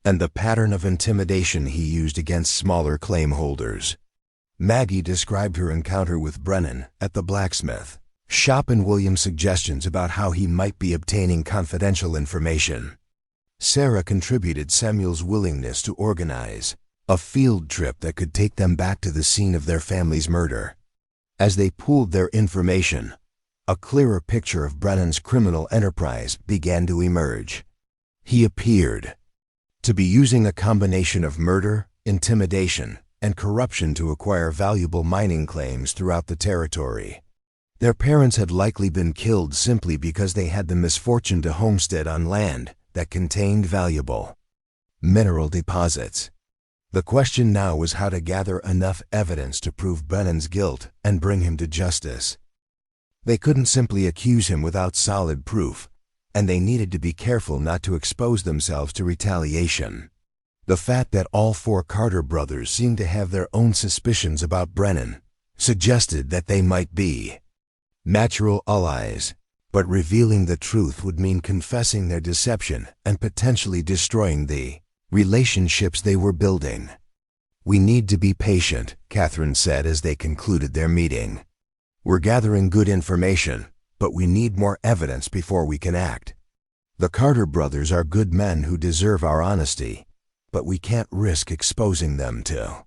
and the pattern of intimidation he used against smaller claim holders. Maggie described her encounter with Brennan at the blacksmith shop and William's suggestions about how he might be obtaining confidential information. Sarah contributed Samuel's willingness to organize A field trip that could take them back to the scene of their family's murder. As they pooled their information, a clearer picture of Brennan's criminal enterprise began to emerge. He appeared to be using a combination of murder, intimidation, and corruption to acquire valuable mining claims throughout the territory. Their parents had likely been killed simply because they had the misfortune to homestead on land that contained valuable mineral deposits. The question now was how to gather enough evidence to prove Brennan's guilt and bring him to justice. They couldn't simply accuse him without solid proof, and they needed to be careful not to expose themselves to retaliation. The fact that all four Carter brothers seemed to have their own suspicions about Brennan suggested that they might be natural allies, but revealing the truth would mean confessing their deception and potentially destroying the relationships they were building. "We need to be patient," Catherine said as they concluded their meeting. "We're gathering good information, but we need more evidence before we can act. The Carter brothers are good men who deserve our honesty, but we can't risk exposing them to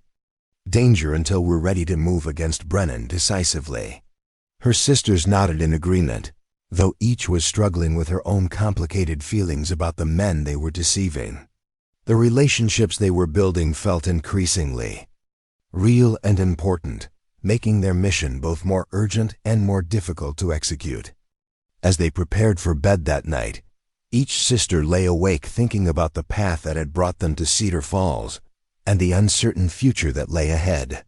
danger until we're ready to move against Brennan decisively." Her sisters nodded in agreement, though each was struggling with her own complicated feelings about the men they were deceiving. The relationships they were building felt increasingly real and important, making their mission both more urgent and more difficult to execute. As they prepared for bed that night, each sister lay awake thinking about the path that had brought them to Cedar Falls and the uncertain future that lay ahead.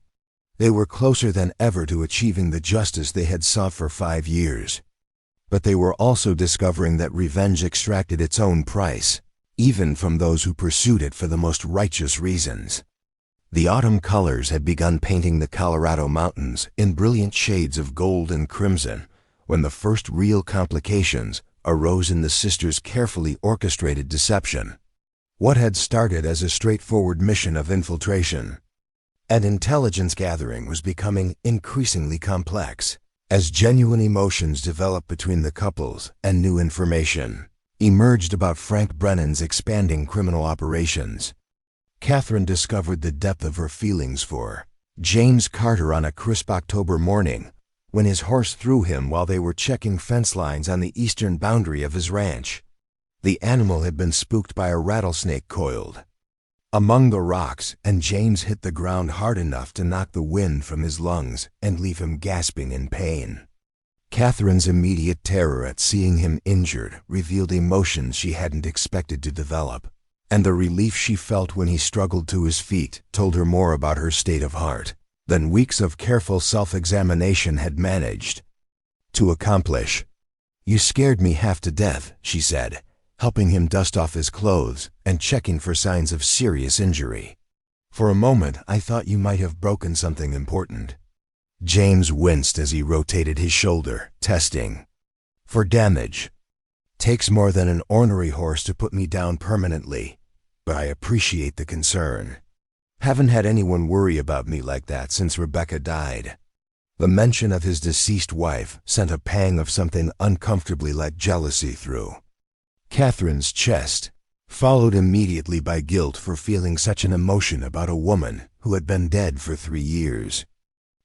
They were closer than ever to achieving the justice they had sought for 5 years. But they were also discovering that revenge extracted its own price, even from those who pursued it for the most righteous reasons. The autumn colors had begun painting the Colorado mountains in brilliant shades of gold and crimson when the first real complications arose in the sisters' carefully orchestrated deception. What had started as a straightforward mission of infiltration and intelligence gathering was becoming increasingly complex as genuine emotions developed between the couples and new information emerged about Frank Brennan's expanding criminal operations. Catherine discovered the depth of her feelings for James Carter on a crisp October morning when his horse threw him while they were checking fence lines on the eastern boundary of his ranch. The animal had been spooked by a rattlesnake coiled among the rocks, and James hit the ground hard enough to knock the wind from his lungs and leave him gasping in pain. Catherine's immediate terror at seeing him injured revealed emotions she hadn't expected to develop, and the relief she felt when he struggled to his feet told her more about her state of heart than weeks of careful self-examination had managed to accomplish. "You scared me half to death," she said, helping him dust off his clothes and checking for signs of serious injury. "For a moment, I thought you might have broken something important." James winced as he rotated his shoulder, testing for damage. "Takes more than an ornery horse to put me down permanently, but I appreciate the concern. Haven't had anyone worry about me like that since Rebecca died." The mention of his deceased wife sent a pang of something uncomfortably like jealousy through Catherine's chest, followed immediately by guilt for feeling such an emotion about a woman who had been dead for 3 years.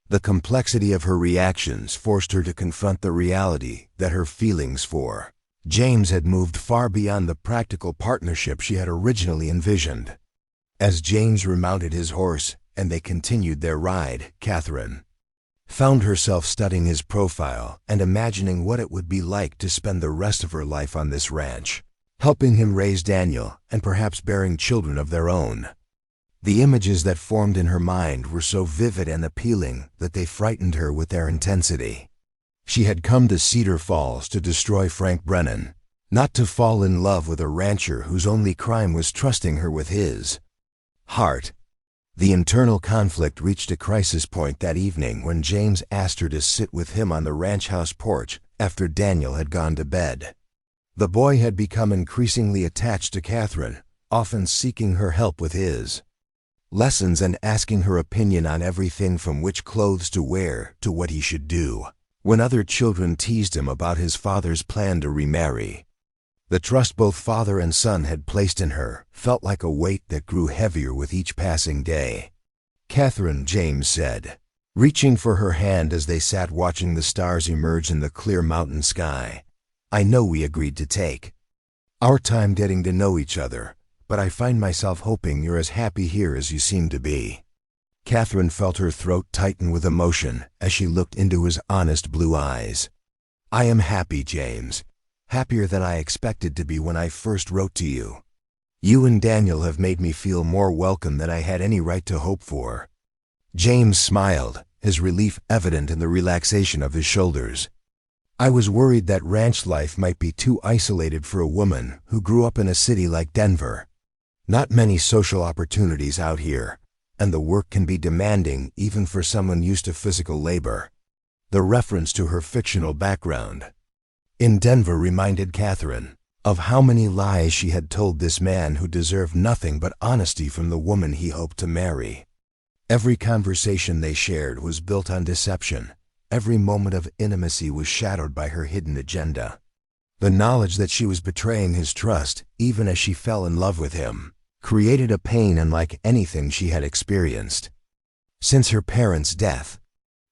The complexity of her reactions forced her to confront the reality that her feelings for James had moved far beyond the practical partnership she had originally envisioned. As James remounted his horse and they continued their ride, Catherine found herself studying his profile and imagining what it would be like to spend the rest of her life on this ranch, helping him raise Daniel and perhaps bearing children of their own. The images that formed in her mind were so vivid and appealing that they frightened her with their intensity. She had come to Cedar Falls to destroy Frank Brennan, not to fall in love with a rancher whose only crime was trusting her with his heart. The internal conflict reached a crisis point that evening when James asked her to sit with him on the ranch house porch after Daniel had gone to bed. The boy had become increasingly attached to Catherine, often seeking her help with his lessons and asking her opinion on everything from which clothes to wear to what he should do when other children teased him about his father's plan to remarry. The trust both father and son had placed in her felt like a weight that grew heavier with each passing day. "Catherine," James said, reaching for her hand as they sat watching the stars emerge in the clear mountain sky, "I know we agreed to take our time getting to know each other, but I find myself hoping you're as happy here as you seem to be." Catherine felt her throat tighten with emotion as she looked into his honest blue eyes. "I am happy, James. Happier than I expected to be when I first wrote to you. You and Daniel have made me feel more welcome than I had any right to hope for." James smiled, his relief evident in the relaxation of his shoulders. "I was worried that ranch life might be too isolated for a woman who grew up in a city like Denver. Not many social opportunities out here, and the work can be demanding even for someone used to physical labor." The reference to her fictional background in Denver reminded Catherine of how many lies she had told this man who deserved nothing but honesty from the woman he hoped to marry. Every conversation they shared was built on deception. Every moment of intimacy was shadowed by her hidden agenda. The knowledge that she was betraying his trust, even as she fell in love with him, created a pain unlike anything she had experienced. Since her parents' death,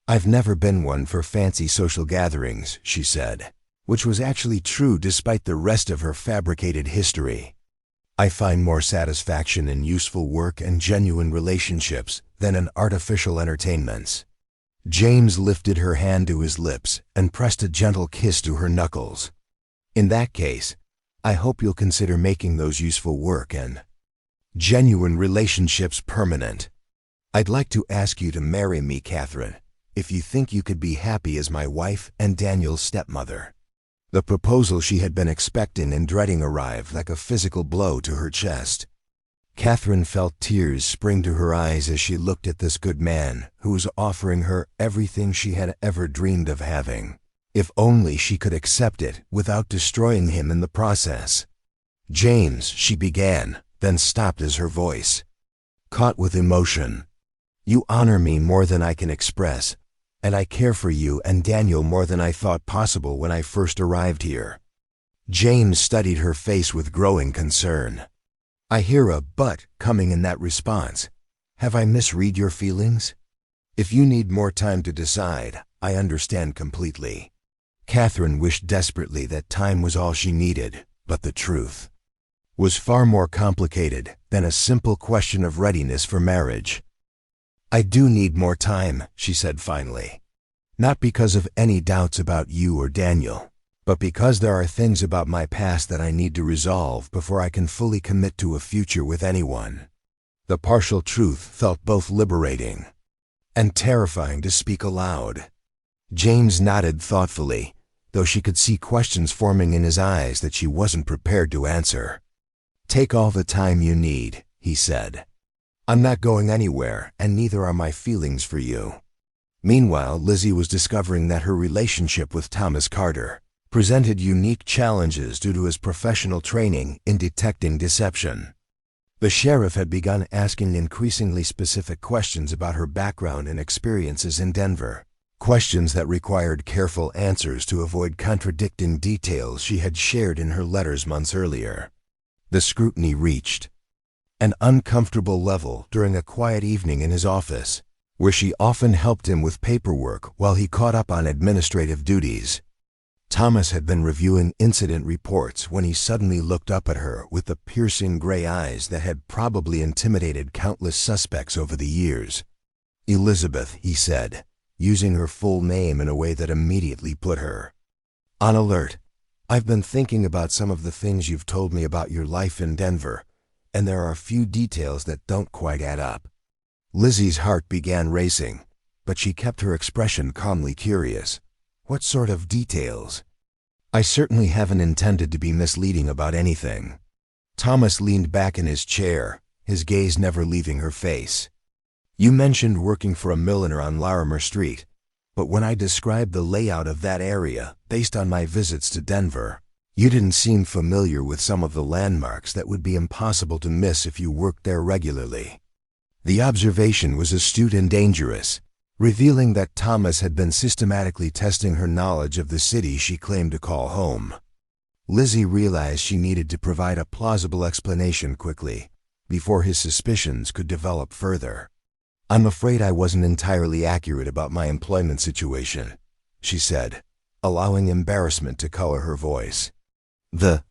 "I've never been one for fancy social gatherings," she said, which was actually true despite the rest of her fabricated history. "I find more satisfaction in useful work and genuine relationships than in artificial entertainments." James lifted her hand to his lips and pressed a gentle kiss to her knuckles. "In that case, I hope you'll consider making those useful work and genuine relationships permanent. I'd like to ask you to marry me, Catherine, if you think you could be happy as my wife and Daniel's stepmother." The proposal she had been expecting and dreading arrived like a physical blow to her chest. Catherine felt tears spring to her eyes as she looked at this good man who was offering her everything she had ever dreamed of having. If only she could accept it without destroying him in the process. "James," she began, then stopped as her voice caught with emotion. "You honor me more than I can express, and I care for you and Daniel more than I thought possible when I first arrived here." James studied her face with growing concern. "I hear a but coming in that response. Have I misread your feelings? If you need more time to decide, I understand completely." Catherine wished desperately that time was all she needed, but the truth was far more complicated than a simple question of readiness for marriage. "I do need more time," she said finally. "Not because of any doubts about you or Daniel, but because there are things about my past that I need to resolve before I can fully commit to a future with anyone." The partial truth felt both liberating and terrifying to speak aloud. James nodded thoughtfully, though she could see questions forming in his eyes that she wasn't prepared to answer. "Take all the time you need," he said. "I'm not going anywhere, and neither are my feelings for you." Meanwhile, Lizzie was discovering that her relationship with Thomas Carter presented unique challenges due to his professional training in detecting deception. The sheriff had begun asking increasingly specific questions about her background and experiences in Denver, questions that required careful answers to avoid contradicting details she had shared in her letters months earlier. The scrutiny reached an uncomfortable level during a quiet evening in his office, where she often helped him with paperwork while he caught up on administrative duties. Thomas had been reviewing incident reports when he suddenly looked up at her with the piercing gray eyes that had probably intimidated countless suspects over the years. "Elizabeth," he said, using her full name in a way that immediately put her on alert. "I've been thinking about some of the things you've told me about your life in Denver, and there are a few details that don't quite add up." Lizzie's heart began racing, but she kept her expression calmly curious. "What sort of details?" "I certainly haven't intended to be misleading about anything." Thomas leaned back in his chair, his gaze never leaving her face. "You mentioned working for a milliner on Larimer Street, but when I described the layout of that area based on my visits to Denver, you didn't seem familiar with some of the landmarks that would be impossible to miss if you worked there regularly." The observation was astute and dangerous, revealing that Thomas had been systematically testing her knowledge of the city she claimed to call home. Lizzie realized she needed to provide a plausible explanation quickly, before his suspicions could develop further. "I'm afraid I wasn't entirely accurate about my employment situation," she said, allowing embarrassment to color her voice. "The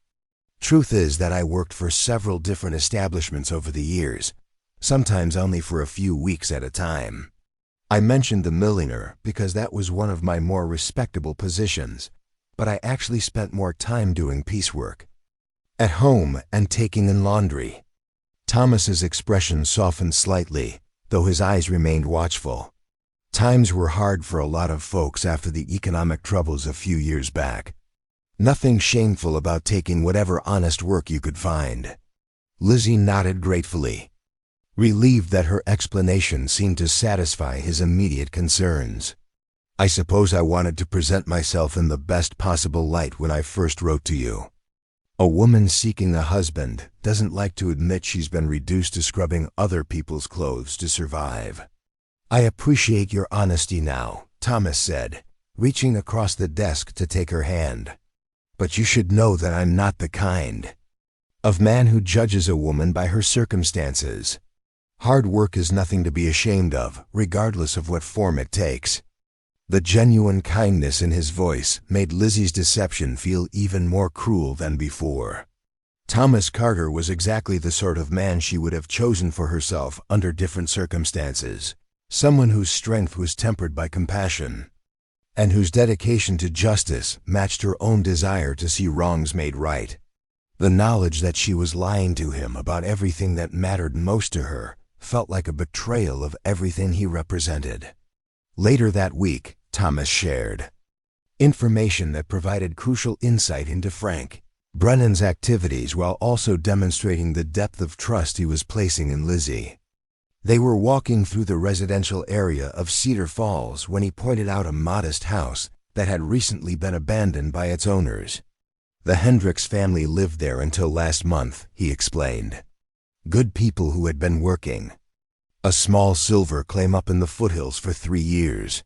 truth is that I worked for several different establishments over the years, sometimes only for a few weeks at a time. I mentioned the milliner because that was one of my more respectable positions, but I actually spent more time doing piecework at home and taking in laundry." Thomas's expression softened slightly, though his eyes remained watchful. Times were hard for a lot of folks after the economic troubles a few years back. Nothing shameful about taking whatever honest work you could find. Lizzie nodded gratefully, relieved that her explanation seemed to satisfy his immediate concerns. "I suppose I wanted to present myself in the best possible light when I first wrote to you. A woman seeking a husband doesn't like to admit she's been reduced to scrubbing other people's clothes to survive." "I appreciate your honesty now," Thomas said, reaching across the desk to take her hand. "But you should know that I'm not the kind of man who judges a woman by her circumstances. Hard work is nothing to be ashamed of, regardless of what form it takes." The genuine kindness in his voice made Lizzie's deception feel even more cruel than before. Thomas Carter was exactly the sort of man she would have chosen for herself under different circumstances, someone whose strength was tempered by compassion, and whose dedication to justice matched her own desire to see wrongs made right. The knowledge that she was lying to him about everything that mattered most to her felt like a betrayal of everything he represented. Later that week, Thomas shared information that provided crucial insight into Frank Brennan's activities while also demonstrating the depth of trust he was placing in Lizzie. They were walking through the residential area of Cedar Falls when he pointed out a modest house that had recently been abandoned by its owners. The Hendricks family lived there until last month, he explained. Good people who had been working a small silver claim up in the foothills for 3 years.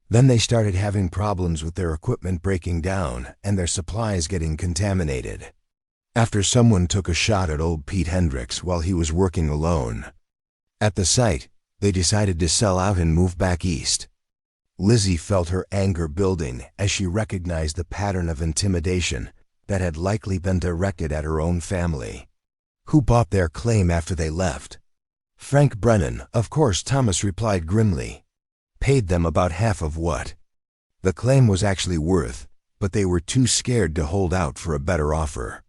Then they started having problems with their equipment breaking down and their supplies getting contaminated. After someone took a shot at old Pete Hendricks while he was working alone at the site, they decided to sell out and move back east. Lizzie felt her anger building as she recognized the pattern of intimidation that had likely been directed at her own family. Who bought their claim after they left? Frank Brennan, of course, Thomas replied grimly. Paid them about half of what the claim was actually worth, but they were too scared to hold out for a better offer.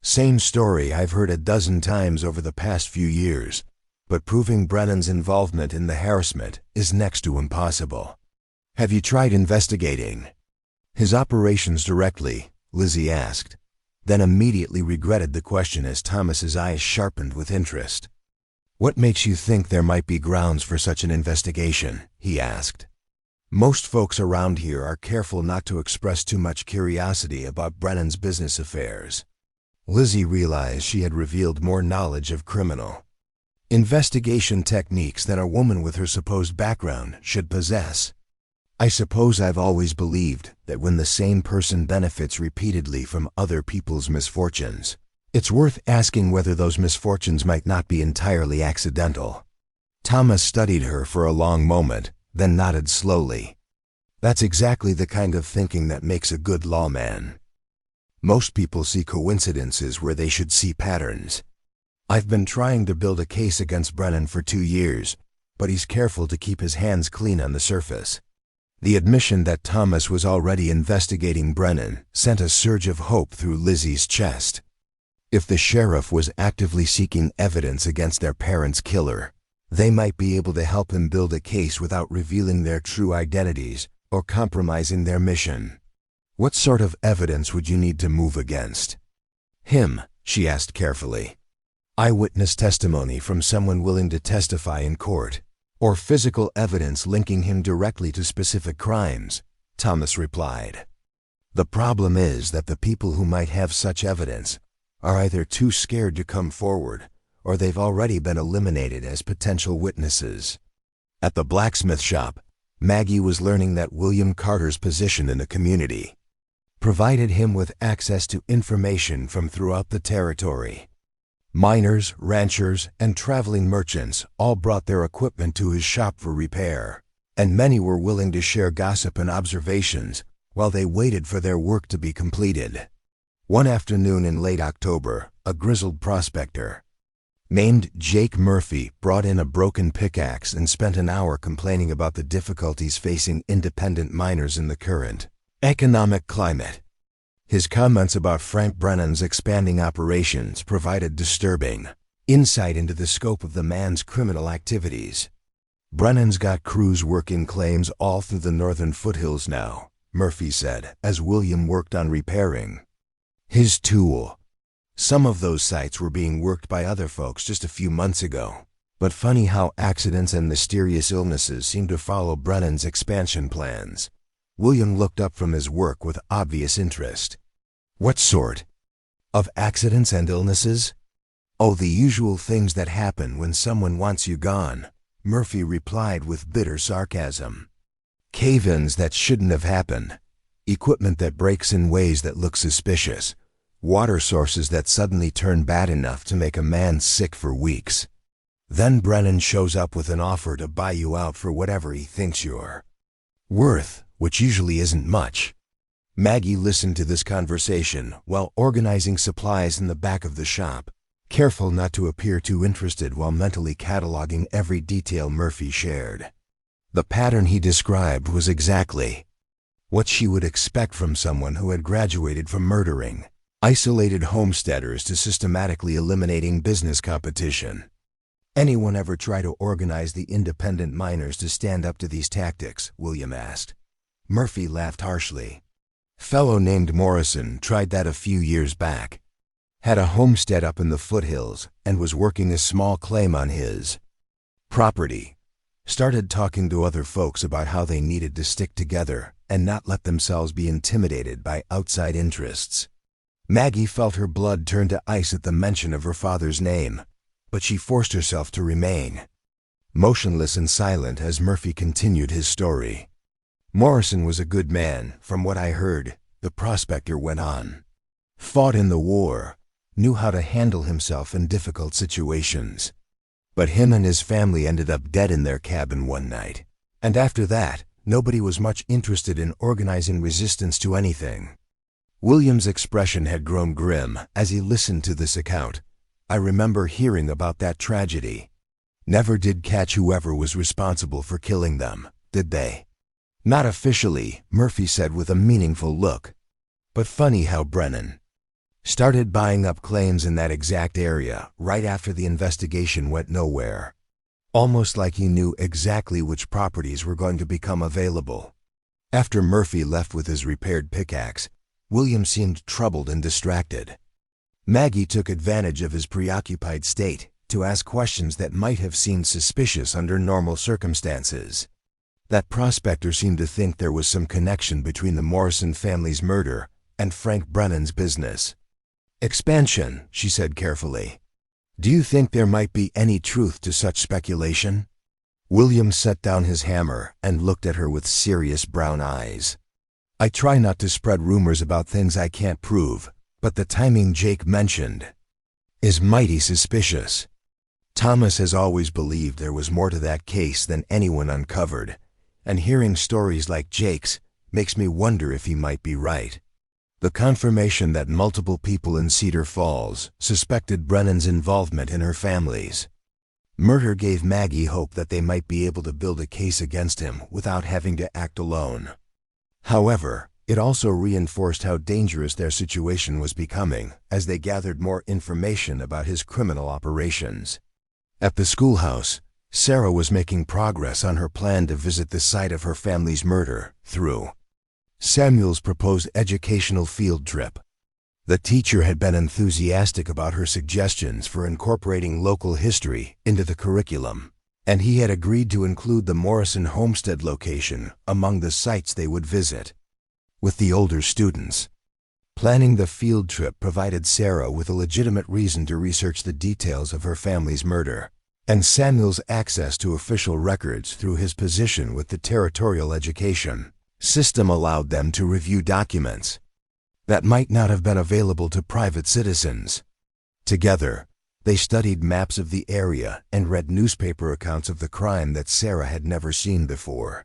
Same story I've heard a dozen times over the past few years, but proving Brennan's involvement in the harassment is next to impossible. Have you tried investigating his operations directly? Lizzie asked, then immediately regretted the question as Thomas's eyes sharpened with interest. What makes you think there might be grounds for such an investigation? He asked. Most folks around here are careful not to express too much curiosity about Brennan's business affairs. Lizzie realized she had revealed more knowledge of criminal investigation techniques than a woman with her supposed background should possess. I suppose I've always believed that when the same person benefits repeatedly from other people's misfortunes, it's worth asking whether those misfortunes might not be entirely accidental. Thomas studied her for a long moment, then nodded slowly. That's exactly the kind of thinking that makes a good lawman. Most people see coincidences where they should see patterns. I've been trying to build a case against Brennan for 2 years, but he's careful to keep his hands clean on the surface. The admission that Thomas was already investigating Brennan sent a surge of hope through Lizzie's chest. If the sheriff was actively seeking evidence against their parents' killer, they might be able to help him build a case without revealing their true identities or compromising their mission. What sort of evidence would you need to move against him? She asked carefully. Eyewitness testimony from someone willing to testify in court, or physical evidence linking him directly to specific crimes, Thomas replied. The problem is that the people who might have such evidence are either too scared to come forward, or they've already been eliminated as potential witnesses. At the blacksmith shop, Maggie was learning that William Carter's position in the community. provided him with access to information from throughout the territory. Miners, ranchers, and traveling merchants all brought their equipment to his shop for repair, and many were willing to share gossip and observations while they waited for their work to be completed. One afternoon in late October, a grizzled prospector named Jake Murphy brought in a broken pickaxe and spent an hour complaining about the difficulties facing independent miners in the current economic climate. His comments about Frank Brennan's expanding operations provided disturbing insight into the scope of the man's criminal activities. "Brennan's got crews working claims all through the northern foothills now," Murphy said, as William worked on repairing his tool. "Some of those sites were being worked by other folks just a few months ago. But funny how accidents and mysterious illnesses seem to follow Brennan's expansion plans." William looked up from his work with obvious interest. "What sort of accidents and illnesses?" "Oh, the usual things that happen when someone wants you gone," Murphy replied with bitter sarcasm. "Cave-ins that shouldn't have happened, equipment that breaks in ways that look suspicious, water sources that suddenly turn bad enough to make a man sick for weeks. Then Brennan shows up with an offer to buy you out for whatever he thinks you're worth, which usually isn't much." Maggie listened to this conversation while organizing supplies in the back of the shop, careful not to appear too interested while mentally cataloging every detail Murphy shared. The pattern he described was exactly what she would expect from someone who had graduated from murdering isolated homesteaders to systematically eliminating business competition. "Anyone ever try to organize the independent miners to stand up to these tactics?" William asked. Murphy laughed harshly. "Fellow named Morrison tried that a few years back. Had a homestead up in the foothills and was working a small claim on his property. Started talking to other folks about how they needed to stick together and not let themselves be intimidated by outside interests." Maggie felt her blood turn to ice at the mention of her father's name, but she forced herself to remain motionless and silent as Murphy continued his story. "Morrison was a good man, from what I heard," the prospector went on. "Fought in the war, knew how to handle himself in difficult situations. But him and his family ended up dead in their cabin one night, and after that, nobody was much interested in organizing resistance to anything." William's expression had grown grim as he listened to this account. "I remember hearing about that tragedy. Never did catch whoever was responsible for killing them, did they?" "Not officially," Murphy said with a meaningful look. "But funny how Brennan started buying up claims in that exact area right after the investigation went nowhere. Almost like he knew exactly which properties were going to become available." After Murphy left with his repaired pickaxe, William seemed troubled and distracted. Maggie took advantage of his preoccupied state to ask questions that might have seemed suspicious under normal circumstances. That prospector seemed to think there was some connection between the Morrison family's murder and Frank Brennan's business expansion, she said carefully. "Do you think there might be any truth to such speculation?" William set down his hammer and looked at her with serious brown eyes. "I try not to spread rumors about things I can't prove, but the timing Jake mentioned is mighty suspicious. Thomas has always believed there was more to that case than anyone uncovered, and hearing stories like Jake's makes me wonder if he might be right. The confirmation that multiple people in Cedar Falls suspected Brennan's involvement in her family's murder gave Maggie hope that they might be able to build a case against him without having to act alone. However, it also reinforced how dangerous their situation was becoming as they gathered more information about his criminal operations. At the schoolhouse, Sarah was making progress on her plan to visit the site of her family's murder through Samuel's proposed educational field trip. The teacher had been enthusiastic about her suggestions for incorporating local history into the curriculum, and he had agreed to include the Morrison homestead location among the sites they would visit with the older students. Planning the field trip provided Sarah with a legitimate reason to research the details of her family's murder, and Samuel's access to official records through his position with the territorial education system allowed them to review documents that might not have been available to private citizens. Together, they studied maps of the area and read newspaper accounts of the crime that Sarah had never seen before.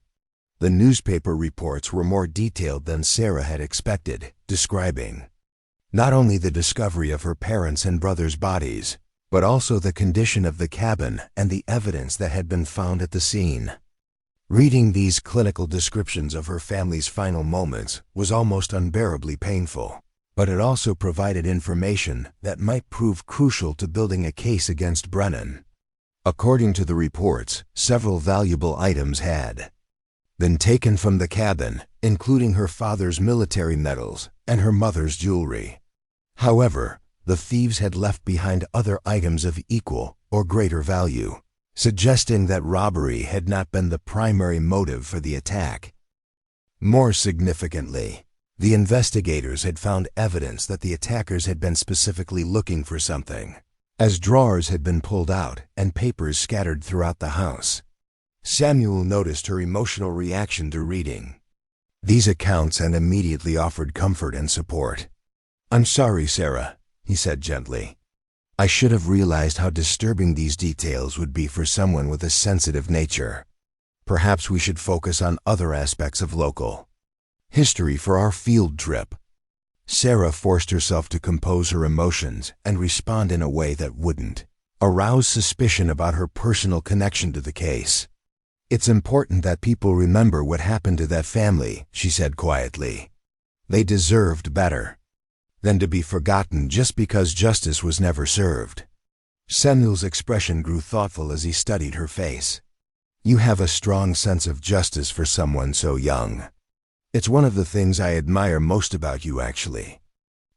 The newspaper reports were more detailed than Sarah had expected, describing not only the discovery of her parents' and brothers' bodies, but also the condition of the cabin and the evidence that had been found at the scene. Reading these clinical descriptions of her family's final moments was almost unbearably painful, but it also provided information that might prove crucial to building a case against Brennan. According to the reports, several valuable items had been taken from the cabin, including her father's military medals and her mother's jewelry. However, the thieves had left behind other items of equal or greater value, suggesting that robbery had not been the primary motive for the attack. More significantly, the investigators had found evidence that the attackers had been specifically looking for something, as drawers had been pulled out and papers scattered throughout the house. Samuel noticed her emotional reaction to reading these accounts and immediately offered comfort and support. "I'm sorry, Sarah," he said gently. "I should have realized how disturbing these details would be for someone with a sensitive nature. Perhaps we should focus on other aspects of local history for our field trip." Sarah forced herself to compose her emotions and respond in a way that wouldn't arouse suspicion about her personal connection to the case. "It's important that people remember what happened to that family," she said quietly. "They deserved better than to be forgotten just because justice was never served." Samuel's expression grew thoughtful as he studied her face. "You have a strong sense of justice for someone so young. It's one of the things I admire most about you, actually.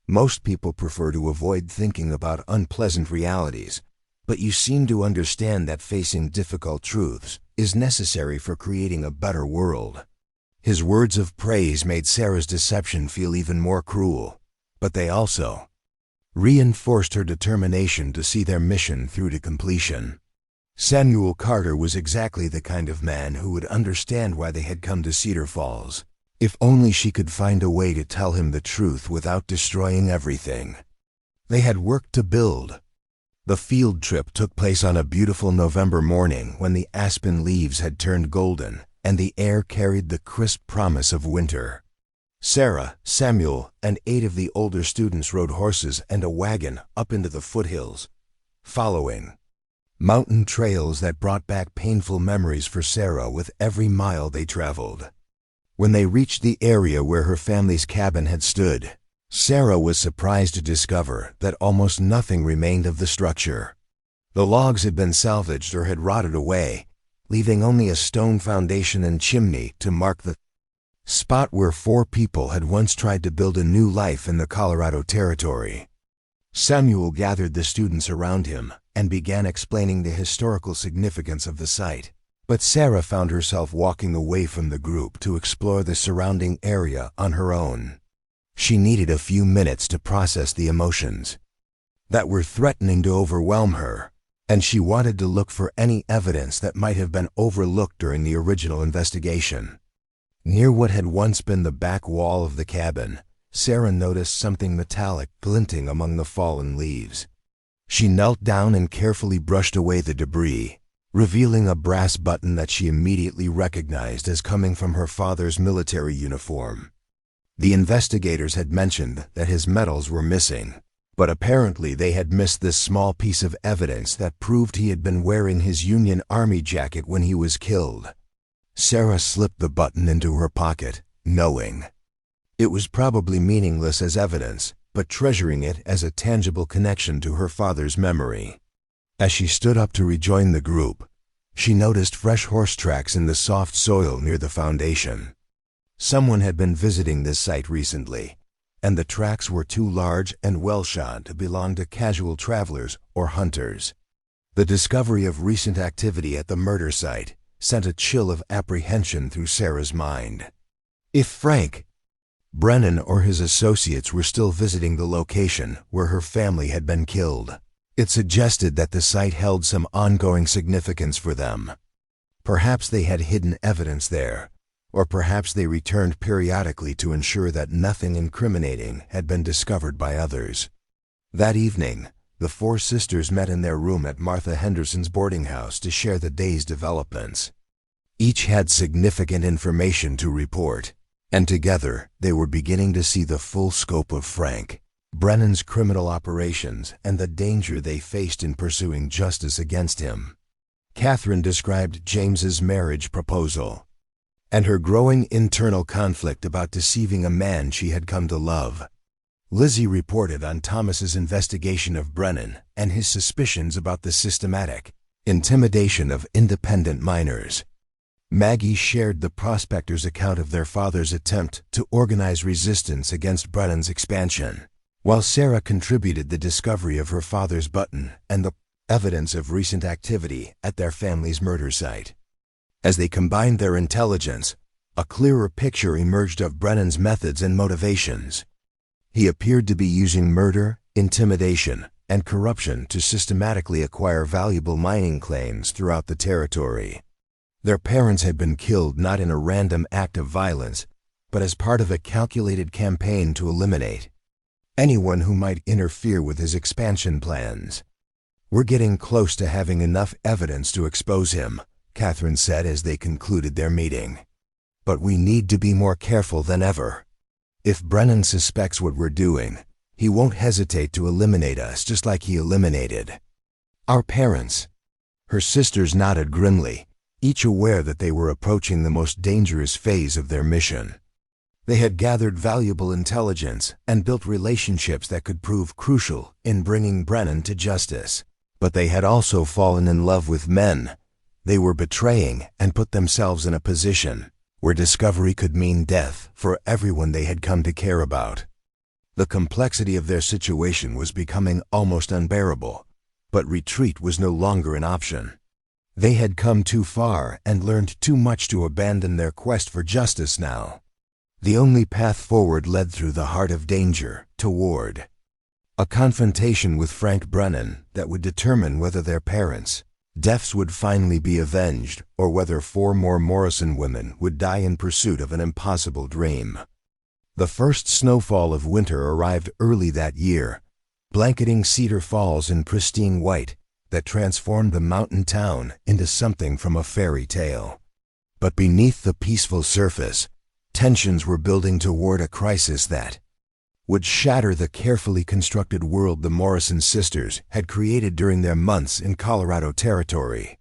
Most people prefer to avoid thinking about unpleasant realities, but you seem to understand that facing difficult truths is necessary for creating a better world." His words of praise made Sarah's deception feel even more cruel, but they also reinforced her determination to see their mission through to completion. Samuel Carter was exactly the kind of man who would understand why they had come to Cedar Falls, if only she could find a way to tell him the truth without destroying everything they had worked to build. The field trip took place on a beautiful November morning when the aspen leaves had turned golden and the air carried the crisp promise of winter. Sarah, Samuel, and 8 of the older students rode horses and a wagon up into the foothills, following mountain trails that brought back painful memories for Sarah with every mile they traveled. When they reached the area where her family's cabin had stood, Sarah was surprised to discover that almost nothing remained of the structure. The logs had been salvaged or had rotted away, leaving only a stone foundation and chimney to mark the spot where 4 people had once tried to build a new life in the Colorado Territory. Samuel gathered the students around him and began explaining the historical significance of the site, but Sarah found herself walking away from the group to explore the surrounding area on her own. She needed a few minutes to process the emotions that were threatening to overwhelm her, and she wanted to look for any evidence that might have been overlooked during the original investigation. Near what had once been the back wall of the cabin, Sarah noticed something metallic glinting among the fallen leaves. She knelt down and carefully brushed away the debris, revealing a brass button that she immediately recognized as coming from her father's military uniform. The investigators had mentioned that his medals were missing, but apparently they had missed this small piece of evidence that proved he had been wearing his Union Army jacket when he was killed. Sarah slipped the button into her pocket, knowing it was probably meaningless as evidence, but treasuring it as a tangible connection to her father's memory. As she stood up to rejoin the group, she noticed fresh horse tracks in the soft soil near the foundation. Someone had been visiting this site recently, and the tracks were too large and well-shod to belong to casual travelers or hunters. The discovery of recent activity at the murder site sent a chill of apprehension through Sarah's mind. If Frank Brennan or his associates were still visiting the location where her family had been killed, it suggested that the site held some ongoing significance for them. Perhaps they had hidden evidence there, Or perhaps they returned periodically to ensure that nothing incriminating had been discovered by others. That evening, the four sisters met in their room at Martha Henderson's boarding house to share the day's developments. Each had significant information to report, and together they were beginning to see the full scope of Frank Brennan's criminal operations and the danger they faced in pursuing justice against him. Catherine described James's marriage proposal and her growing internal conflict about deceiving a man she had come to love. Lizzie reported on Thomas's investigation of Brennan and his suspicions about the systematic intimidation of independent miners. Maggie shared the prospector's account of their father's attempt to organize resistance against Brennan's expansion, while Sarah contributed the discovery of her father's button and the evidence of recent activity at their family's murder site. As they combined their intelligence, a clearer picture emerged of Brennan's methods and motivations. He appeared to be using murder, intimidation, and corruption to systematically acquire valuable mining claims throughout the territory. Their parents had been killed not in a random act of violence, but as part of a calculated campaign to eliminate anyone who might interfere with his expansion plans. "We're getting close to having enough evidence to expose him," Catherine said as they concluded their meeting. "But we need to be more careful than ever. If Brennan suspects what we're doing, he won't hesitate to eliminate us just like he eliminated our parents." Her sisters nodded grimly, each aware that they were approaching the most dangerous phase of their mission. They had gathered valuable intelligence and built relationships that could prove crucial in bringing Brennan to justice. But they had also fallen in love with men they were betraying and put themselves in a position where discovery could mean death for everyone they had come to care about. The complexity of their situation was becoming almost unbearable, but retreat was no longer an option. They had come too far and learned too much to abandon their quest for justice now. The only path forward led through the heart of danger, toward a confrontation with Frank Brennan that would determine whether their parents' deaths would finally be avenged or whether 4 more Morrison women would die in pursuit of an impossible dream. The first snowfall of winter arrived early that year, blanketing Cedar Falls in pristine white that transformed the mountain town into something from a fairy tale. But beneath the peaceful surface, tensions were building toward a crisis that would shatter the carefully constructed world the Morrison sisters had created during their months in Colorado territory.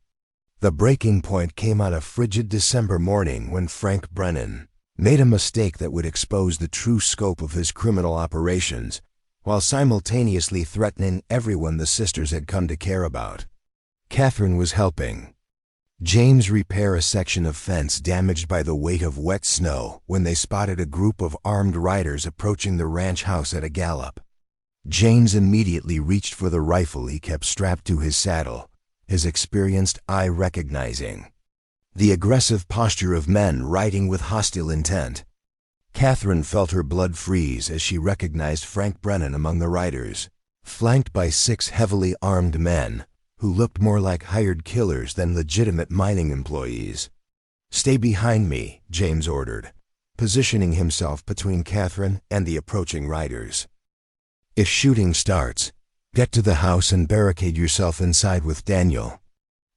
The breaking point came on a frigid December morning when Frank Brennan made a mistake that would expose the true scope of his criminal operations, while simultaneously threatening everyone the sisters had come to care about. Catherine was helping James repair a section of fence damaged by the weight of wet snow when they spotted a group of armed riders approaching the ranch house at a gallop. James immediately reached for the rifle he kept strapped to his saddle, his experienced eye recognizing the aggressive posture of men riding with hostile intent. Catherine felt her blood freeze as she recognized Frank Brennan among the riders, flanked by 6 heavily armed men who looked more like hired killers than legitimate mining employees. "Stay behind me," James ordered, positioning himself between Catherine and the approaching riders. "If shooting starts, get to the house and barricade yourself inside with Daniel."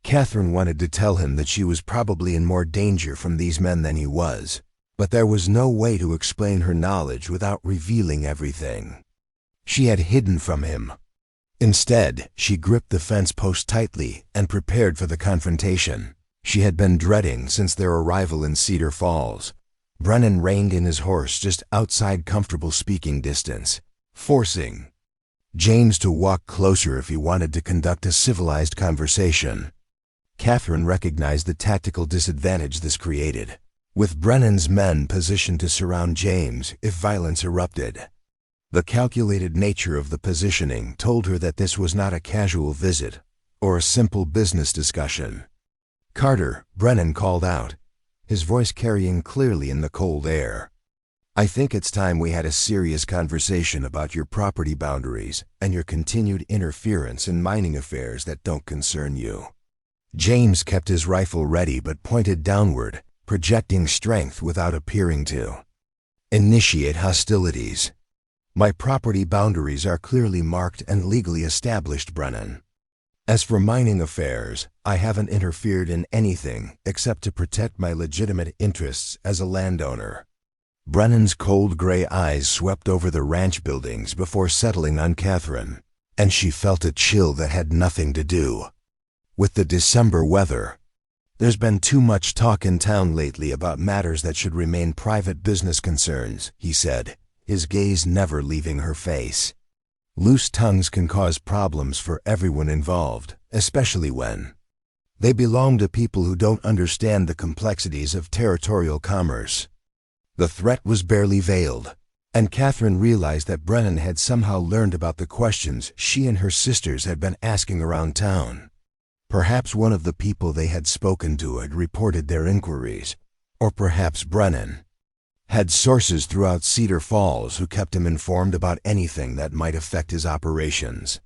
Catherine wanted to tell him that she was probably in more danger from these men than he was, but there was no way to explain her knowledge without revealing everything she had hidden from him. Instead, she gripped the fence post tightly and prepared for the confrontation she had been dreading since their arrival in Cedar Falls. Brennan reined in his horse just outside comfortable speaking distance, forcing James to walk closer if he wanted to conduct a civilized conversation. Catherine recognized the tactical disadvantage this created, with Brennan's men positioned to surround James if violence erupted. The calculated nature of the positioning told her that this was not a casual visit or a simple business discussion. "Carter," Brennan called out, his voice carrying clearly in the cold air. "I think it's time we had a serious conversation about your property boundaries and your continued interference in mining affairs that don't concern you." James kept his rifle ready but pointed downward, projecting strength without appearing to. Initiate hostilities. My property boundaries are clearly marked and legally established, Brennan. As for mining affairs, I haven't interfered in anything except to protect my legitimate interests as a landowner. Brennan's cold gray eyes swept over the ranch buildings before settling on Catherine, and she felt a chill that had nothing to do with the December weather. There's been too much talk in town lately about matters that should remain private business concerns, he said, his gaze never leaving her face. Loose tongues can cause problems for everyone involved, especially when they belong to people who don't understand the complexities of territorial commerce. The threat was barely veiled, and Catherine realized that Brennan had somehow learned about the questions she and her sisters had been asking around town. Perhaps one of the people they had spoken to had reported their inquiries, or perhaps Brennan had sources throughout Cedar Falls who kept him informed about anything that might affect his operations.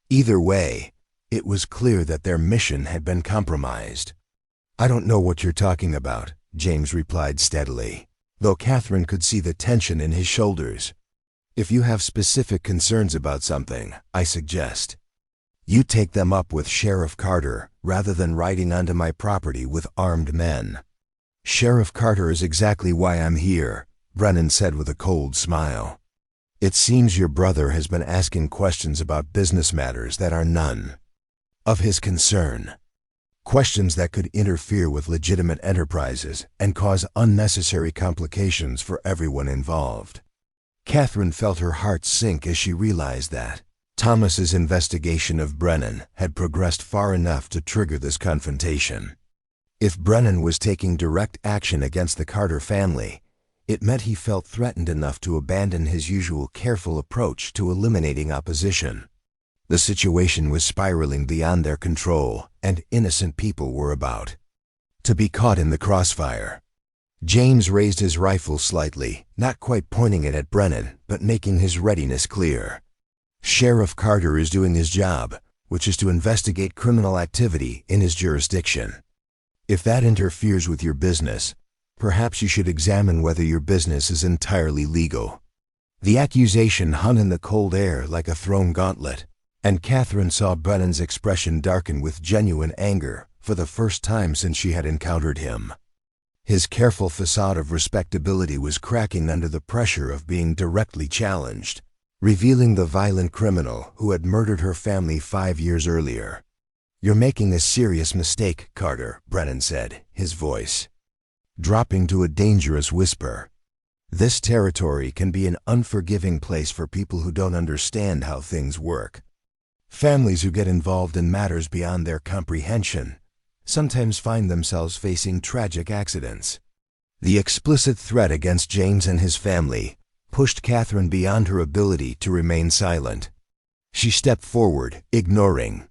Either way, it was clear that their mission had been compromised. I don't know what you're talking about, James replied steadily, though Catherine could see the tension in his shoulders. If you have specific concerns about something, I suggest you take them up with Sheriff Carter rather than riding onto my property with armed men. Sheriff Carter is exactly why I'm here, Brennan said with a cold smile. It seems your brother has been asking questions about business matters that are none of his concern. Questions that could interfere with legitimate enterprises and cause unnecessary complications for everyone involved. Catherine felt her heart sink as she realized that Thomas's investigation of Brennan had progressed far enough to trigger this confrontation. If Brennan was taking direct action against the Carter family, it meant he felt threatened enough to abandon his usual careful approach to eliminating opposition. The situation was spiraling beyond their control, and innocent people were about to be caught in the crossfire. James raised his rifle slightly, not quite pointing it at Brennan, but making his readiness clear. Sheriff Carter is doing his job, which is to investigate criminal activity in his jurisdiction. If that interferes with your business, perhaps you should examine whether your business is entirely legal. The accusation hung in the cold air like a thrown gauntlet, and Catherine saw Brennan's expression darken with genuine anger for the first time since she had encountered him. His careful facade of respectability was cracking under the pressure of being directly challenged, revealing the violent criminal who had murdered her family 5 years earlier. You're making a serious mistake, Carter, Brennan said, his voice dropping to a dangerous whisper. This territory can be an unforgiving place for people who don't understand how things work. Families who get involved in matters beyond their comprehension sometimes find themselves facing tragic accidents. The explicit threat against James and his family pushed Catherine beyond her ability to remain silent. She stepped forward, ignoring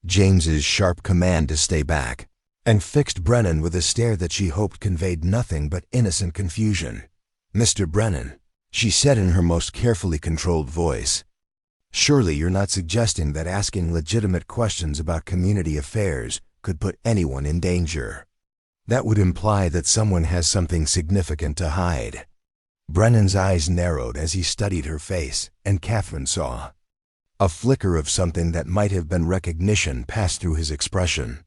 James's sharp command to stay back, and fixed Brennan with a stare that she hoped conveyed nothing but innocent confusion. Mr. Brennan, she said in her most carefully controlled voice, surely you're not suggesting that asking legitimate questions about community affairs could put anyone in danger. That would imply that someone has something significant to hide. Brennan's eyes narrowed as he studied her face, and Catherine saw a flicker of something that might have been recognition pass through his expression.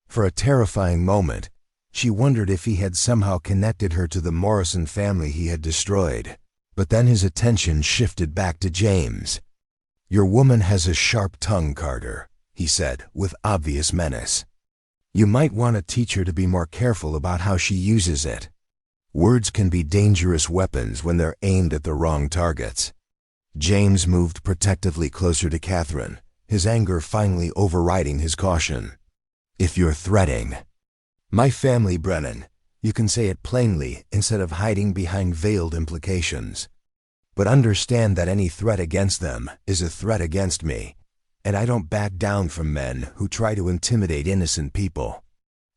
For a terrifying moment, she wondered if he had somehow connected her to the Morrison family he had destroyed. But then his attention shifted back to James. Your woman has a sharp tongue, Carter, he said, with obvious menace. You might want to teach her to be more careful about how she uses it. Words can be dangerous weapons when they're aimed at the wrong targets. James moved protectively closer to Catherine, his anger finally overriding his caution. If you're threatening my family, Brennan, you can say it plainly instead of hiding behind veiled implications. But understand that any threat against them is a threat against me, and I don't back down from men who try to intimidate innocent people.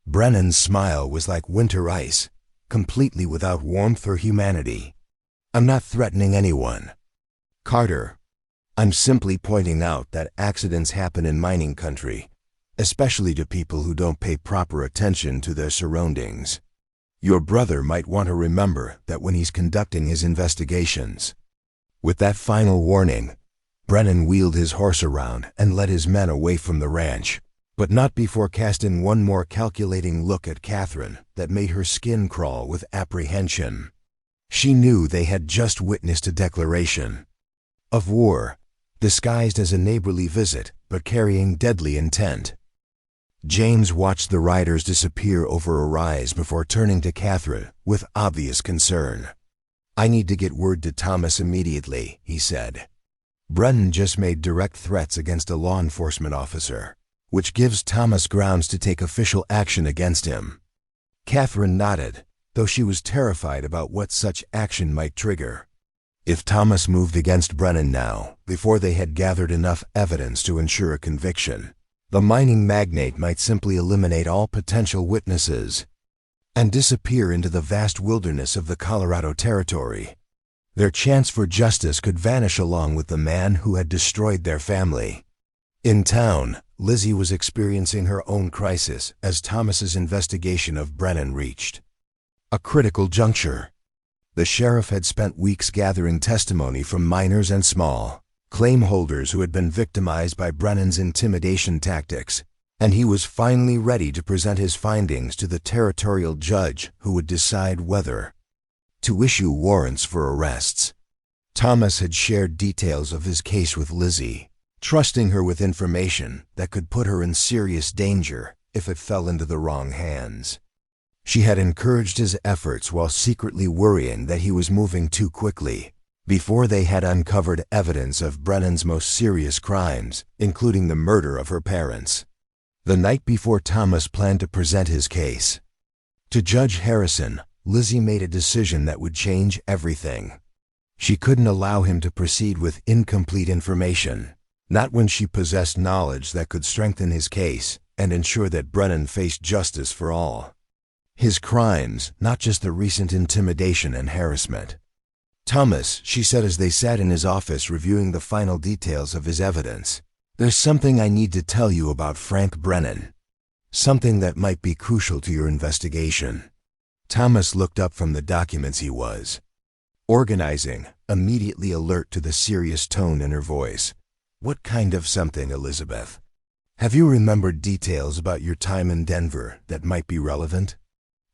Brennan's smile was like winter ice, completely without warmth or humanity. I'm not threatening anyone, Carter. I'm simply pointing out that accidents happen in mining country, especially to people who don't pay proper attention to their surroundings. Your brother might want to remember that when he's conducting his investigations." With that final warning, Brennan wheeled his horse around and led his men away from the ranch, but not before casting one more calculating look at Catherine that made her skin crawl with apprehension. She knew they had just witnessed a declaration of war, disguised as a neighborly visit but carrying deadly intent. James watched the riders disappear over a rise before turning to Catherine with obvious concern. "I need to get word to Thomas immediately," he said. "Brennan just made direct threats against a law enforcement officer, which gives Thomas grounds to take official action against him." Catherine nodded, though she was terrified about what such action might trigger. If Thomas moved against Brennan now, before they had gathered enough evidence to ensure a conviction, the mining magnate might simply eliminate all potential witnesses and disappear into the vast wilderness of the Colorado Territory. Their chance for justice could vanish along with the man who had destroyed their family. In town, Lizzie was experiencing her own crisis as Thomas's investigation of Brennan reached a critical juncture. The sheriff had spent weeks gathering testimony from miners and small claim holders who had been victimized by Brennan's intimidation tactics, and he was finally ready to present his findings to the territorial judge who would decide whether to issue warrants for arrests. Thomas had shared details of his case with Lizzie, trusting her with information that could put her in serious danger if it fell into the wrong hands. She had encouraged his efforts while secretly worrying that he was moving too quickly before they had uncovered evidence of Brennan's most serious crimes, including the murder of her parents. The night before Thomas planned to present his case to Judge Harrison, Lizzie made a decision that would change everything. She couldn't allow him to proceed with incomplete information, not when she possessed knowledge that could strengthen his case and ensure that Brennan faced justice for all his crimes, not just the recent intimidation and harassment. "Thomas," she said as they sat in his office reviewing the final details of his evidence, "there's something I need to tell you about Frank Brennan. Something that might be crucial to your investigation." Thomas looked up from the documents he was organizing, immediately alert to the serious tone in her voice. "What kind of something, Elizabeth? Have you remembered details about your time in Denver that might be relevant?"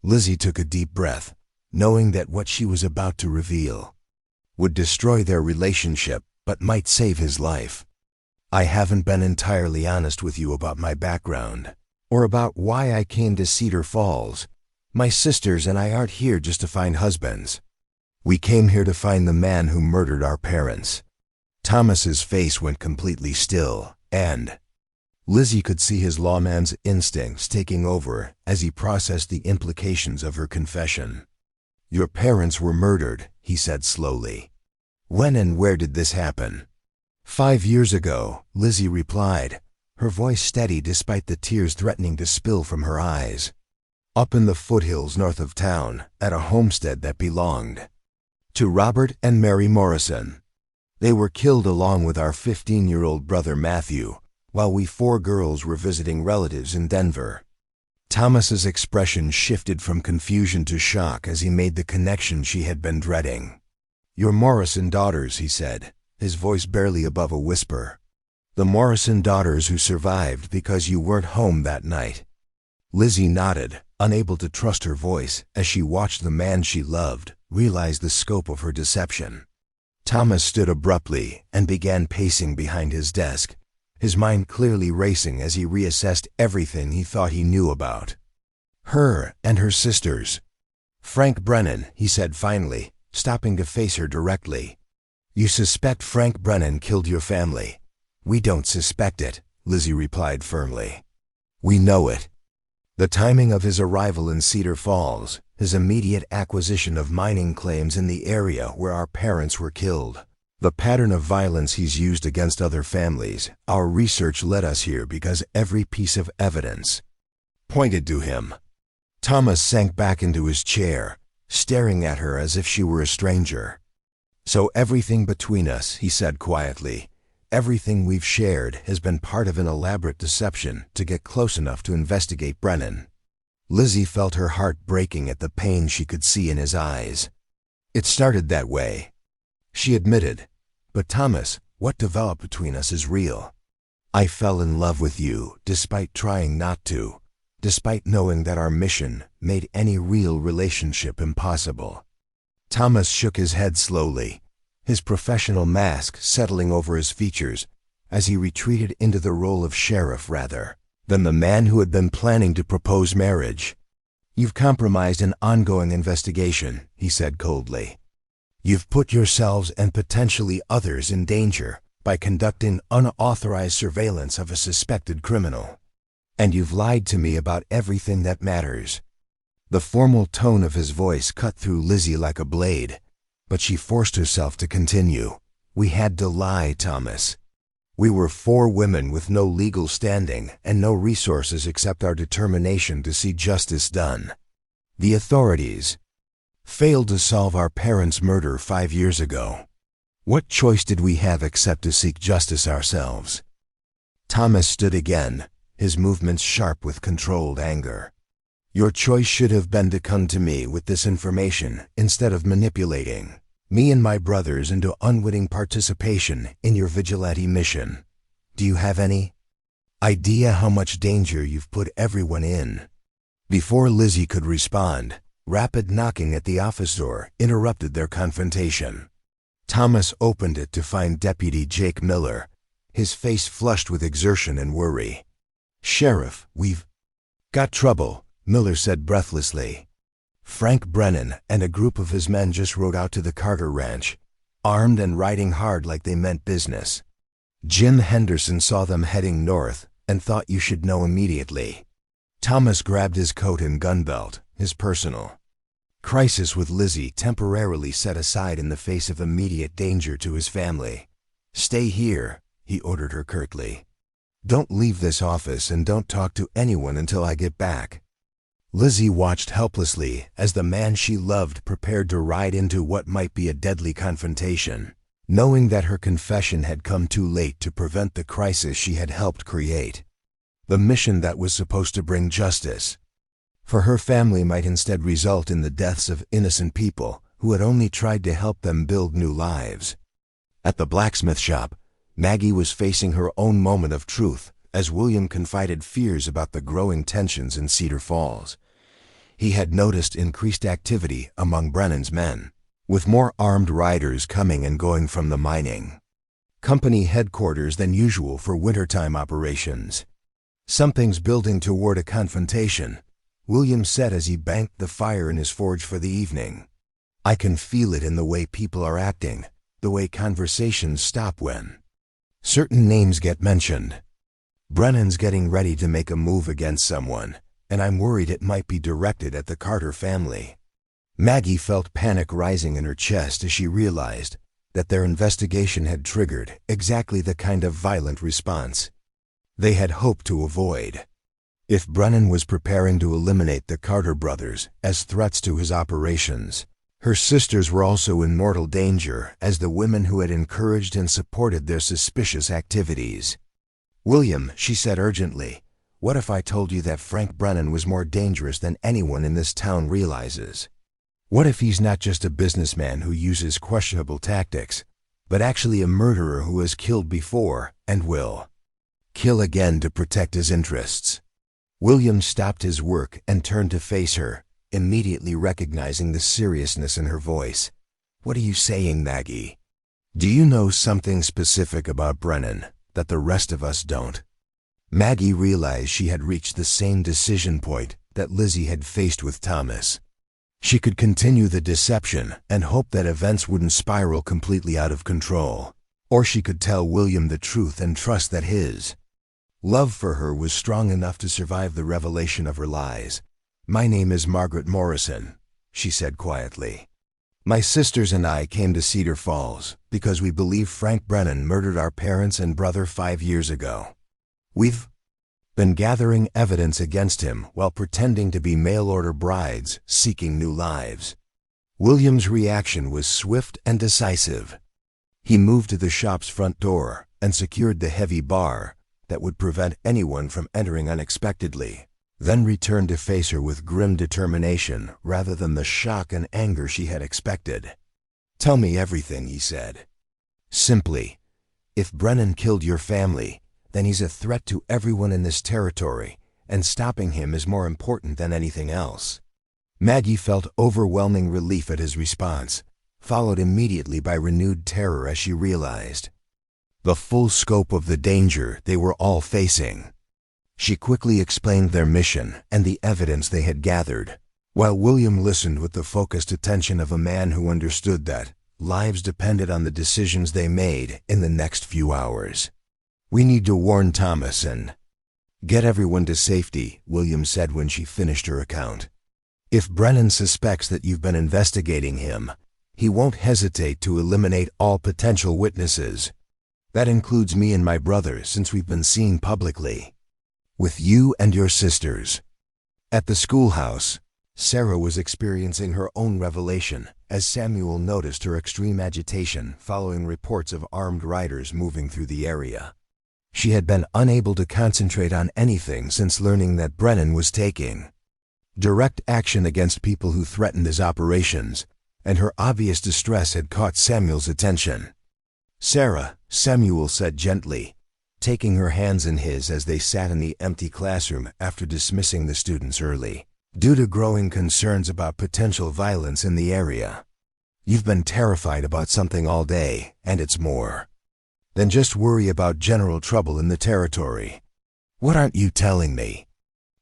Lizzie took a deep breath, knowing that what she was about to reveal would destroy their relationship but might save his life. "I haven't been entirely honest with you about my background, or about why I came to Cedar Falls. My sisters and I aren't here just to find husbands. We came here to find the man who murdered our parents." Thomas's face went completely still, and Lizzie could see his lawman's instincts taking over as he processed the implications of her confession. "Your parents were murdered," he said slowly. "When and where did this happen?" 5 years ago, Lizzie replied, her voice steady despite the tears threatening to spill from her eyes. "Up in the foothills north of town, at a homestead that belonged to Robert and Mary Morrison. They were killed along with our 15-year-old brother Matthew, while we 4 girls were visiting relatives in Denver." Thomas's expression shifted from confusion to shock as he made the connection she had been dreading. "Your Morrison daughters," he said, his voice barely above a whisper. "The Morrison daughters who survived because you weren't home that night." Lizzie nodded, unable to trust her voice as she watched the man she loved realize the scope of her deception. Thomas stood abruptly and began pacing behind his desk, his mind clearly racing as he reassessed everything he thought he knew about her and her sisters. "Frank Brennan," he said finally, stopping to face her directly. "You suspect Frank Brennan killed your family." "We don't suspect it," Lizzie replied firmly. "We know it. The timing of his arrival in Cedar Falls, his immediate acquisition of mining claims in the area where our parents were killed, the pattern of violence he's used against other families. Our research led us here because every piece of evidence pointed to him." Thomas sank back into his chair, staring at her as if she were a stranger. "So everything between us," he said quietly, "everything we've shared has been part of an elaborate deception to get close enough to investigate Brennan." Lizzie felt her heart breaking at the pain she could see in his eyes. It started that way, she admitted. But Thomas, what developed between us is real. I fell in love with you despite trying not to, despite knowing that our mission made any real relationship impossible. Thomas shook his head slowly, his professional mask settling over his features as he retreated into the role of sheriff rather than the man who had been planning to propose marriage. You've compromised an ongoing investigation, he said coldly. You've put yourselves and potentially others in danger by conducting unauthorized surveillance of a suspected criminal. And you've lied to me about everything that matters. The formal tone of his voice cut through Lizzie like a blade, but she forced herself to continue. We had to lie, Thomas. We were 4 women with no legal standing and no resources except our determination to see justice done. The authorities failed to solve our parents' murder 5 years ago. What choice did we have except to seek justice ourselves? Thomas stood again, his movements sharp with controlled anger. Your choice should have been to come to me with this information instead of manipulating me and my brothers into unwitting participation in your vigilante mission. Do you have any idea how much danger you've put everyone in? Before Lizzie could respond, rapid knocking at the office door interrupted their confrontation. Thomas opened it to find Deputy Jake Miller, his face flushed with exertion and worry. Sheriff, we've got trouble, Miller said breathlessly. Frank Brennan and a group of his men just rode out to the Carter Ranch, armed and riding hard like they meant business. Jim Henderson saw them heading north and thought you should know immediately. Thomas grabbed his coat and gun belt, his personal crisis with Lizzie temporarily set aside in the face of immediate danger to his family. Stay here, he ordered her curtly. Don't leave this office and don't talk to anyone until I get back. Lizzie watched helplessly as the man she loved prepared to ride into what might be a deadly confrontation, knowing that her confession had come too late to prevent the crisis she had helped create. The mission that was supposed to bring justice for her family might instead result in the deaths of innocent people who had only tried to help them build new lives. At the blacksmith shop, Maggie was facing her own moment of truth as William confided fears about the growing tensions in Cedar Falls. He had noticed increased activity among Brennan's men, with more armed riders coming and going from the mining company headquarters than usual for wintertime operations. Something's building toward a confrontation, William said as he banked the fire in his forge for the evening. I can feel it in the way people are acting, the way conversations stop when certain names get mentioned. Brennan's getting ready to make a move against someone, and I'm worried it might be directed at the Carter family. Maggie felt panic rising in her chest as she realized that their investigation had triggered exactly the kind of violent response they had hoped to avoid. If Brennan was preparing to eliminate the Carter brothers as threats to his operations, her sisters were also in mortal danger as the women who had encouraged and supported their suspicious activities. William, she said urgently, what if I told you that Frank Brennan was more dangerous than anyone in this town realizes? What if he's not just a businessman who uses questionable tactics, but actually a murderer who has killed before and will kill again to protect his interests? William stopped his work and turned to face her, immediately recognizing the seriousness in her voice. What are you saying, Maggie? Do you know something specific about Brennan that the rest of us don't? Maggie realized she had reached the same decision point that Lizzie had faced with Thomas. She could continue the deception and hope that events wouldn't spiral completely out of control, or she could tell William the truth and trust that his love for her was strong enough to survive the revelation of her lies. My name is Margaret Morrison, she said quietly. My sisters and I came to Cedar Falls because we believe Frank Brennan murdered our parents and brother 5 years ago. We've been gathering evidence against him while pretending to be mail-order brides seeking new lives. William's reaction was swift and decisive. He moved to the shop's front door and secured the heavy bar that would prevent anyone from entering unexpectedly. then returned to face her with grim determination rather than the shock and anger she had expected. "Tell me everything," he said. "Simply, if Brennan killed your family, then he's a threat to everyone in this territory, and stopping him is more important than anything else." Maggie felt overwhelming relief at his response, followed immediately by renewed terror as she realized the full scope of the danger they were all facing. She quickly explained their mission and the evidence they had gathered, while William listened with the focused attention of a man who understood that lives depended on the decisions they made in the next few hours. "We need to warn Thomas and get everyone to safety," William said when she finished her account. "If Brennan suspects that you've been investigating him, he won't hesitate to eliminate all potential witnesses. That includes me and my brother, since we've been seen publicly with you and your sisters." At the schoolhouse, Sarah was experiencing her own revelation as Samuel noticed her extreme agitation following reports of armed riders moving through the area. She had been unable to concentrate on anything since learning that Brennan was taking direct action against people who threatened his operations, and her obvious distress had caught Samuel's attention. "Sarah," Samuel said gently, taking her hands in his as they sat in the empty classroom after dismissing the students early, due to growing concerns about potential violence in the area. "You've been terrified about something all day, and it's more than just worry about general trouble in the territory. What aren't you telling me?"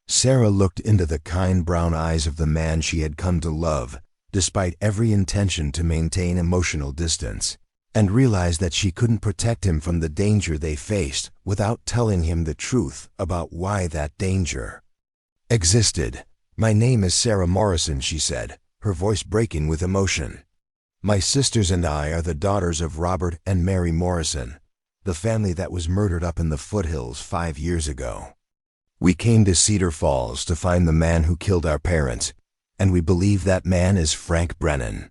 Sarah looked into the kind brown eyes of the man she had come to love, despite every intention to maintain emotional distance, and realized that she couldn't protect him from the danger they faced without telling him the truth about why that danger existed. "My name is Sarah Morrison," she said, her voice breaking with emotion. "My sisters and I are the daughters of Robert and Mary Morrison, the family that was murdered up in the foothills 5 years ago. We came to Cedar Falls to find the man who killed our parents, and we believe that man is Frank Brennan."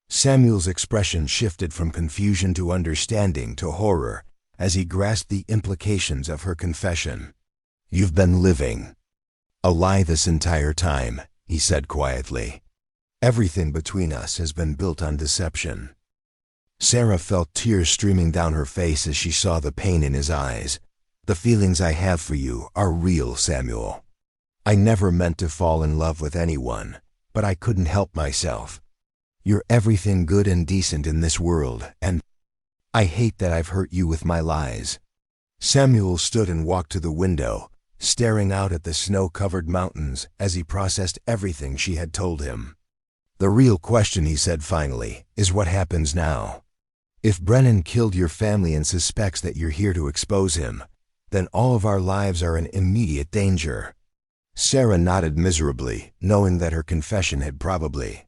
Samuel's expression shifted from confusion to understanding to horror as he grasped the implications of her confession. "You've been living a lie this entire time," he said quietly. "Everything between us has been built on deception." Sarah felt tears streaming down her face as she saw the pain in his eyes. "The feelings I have for you are real, Samuel. I never meant to fall in love with anyone, but I couldn't help myself. You're everything good and decent in this world, and I hate that I've hurt you with my lies." Samuel stood and walked to the window, staring out at the snow-covered mountains as he processed everything she had told him. "The real question," he said finally, "is what happens now. If Brennan killed your family and suspects that you're here to expose him, then all of our lives are in immediate danger." Sarah nodded miserably, knowing that her confession had probably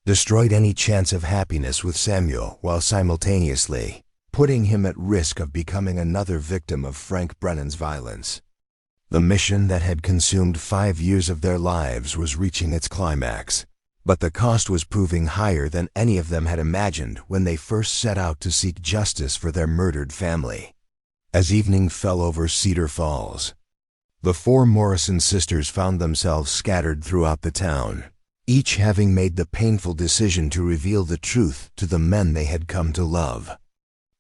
destroyed any chance of happiness with Samuel while simultaneously putting him at risk of becoming another victim of Frank Brennan's violence. The mission that had consumed 5 years of their lives was reaching its climax, but the cost was proving higher than any of them had imagined when they first set out to seek justice for their murdered family. As evening fell over Cedar Falls, the 4 Morrison sisters found themselves scattered throughout the town, each having made the painful decision to reveal the truth to the men they had come to love.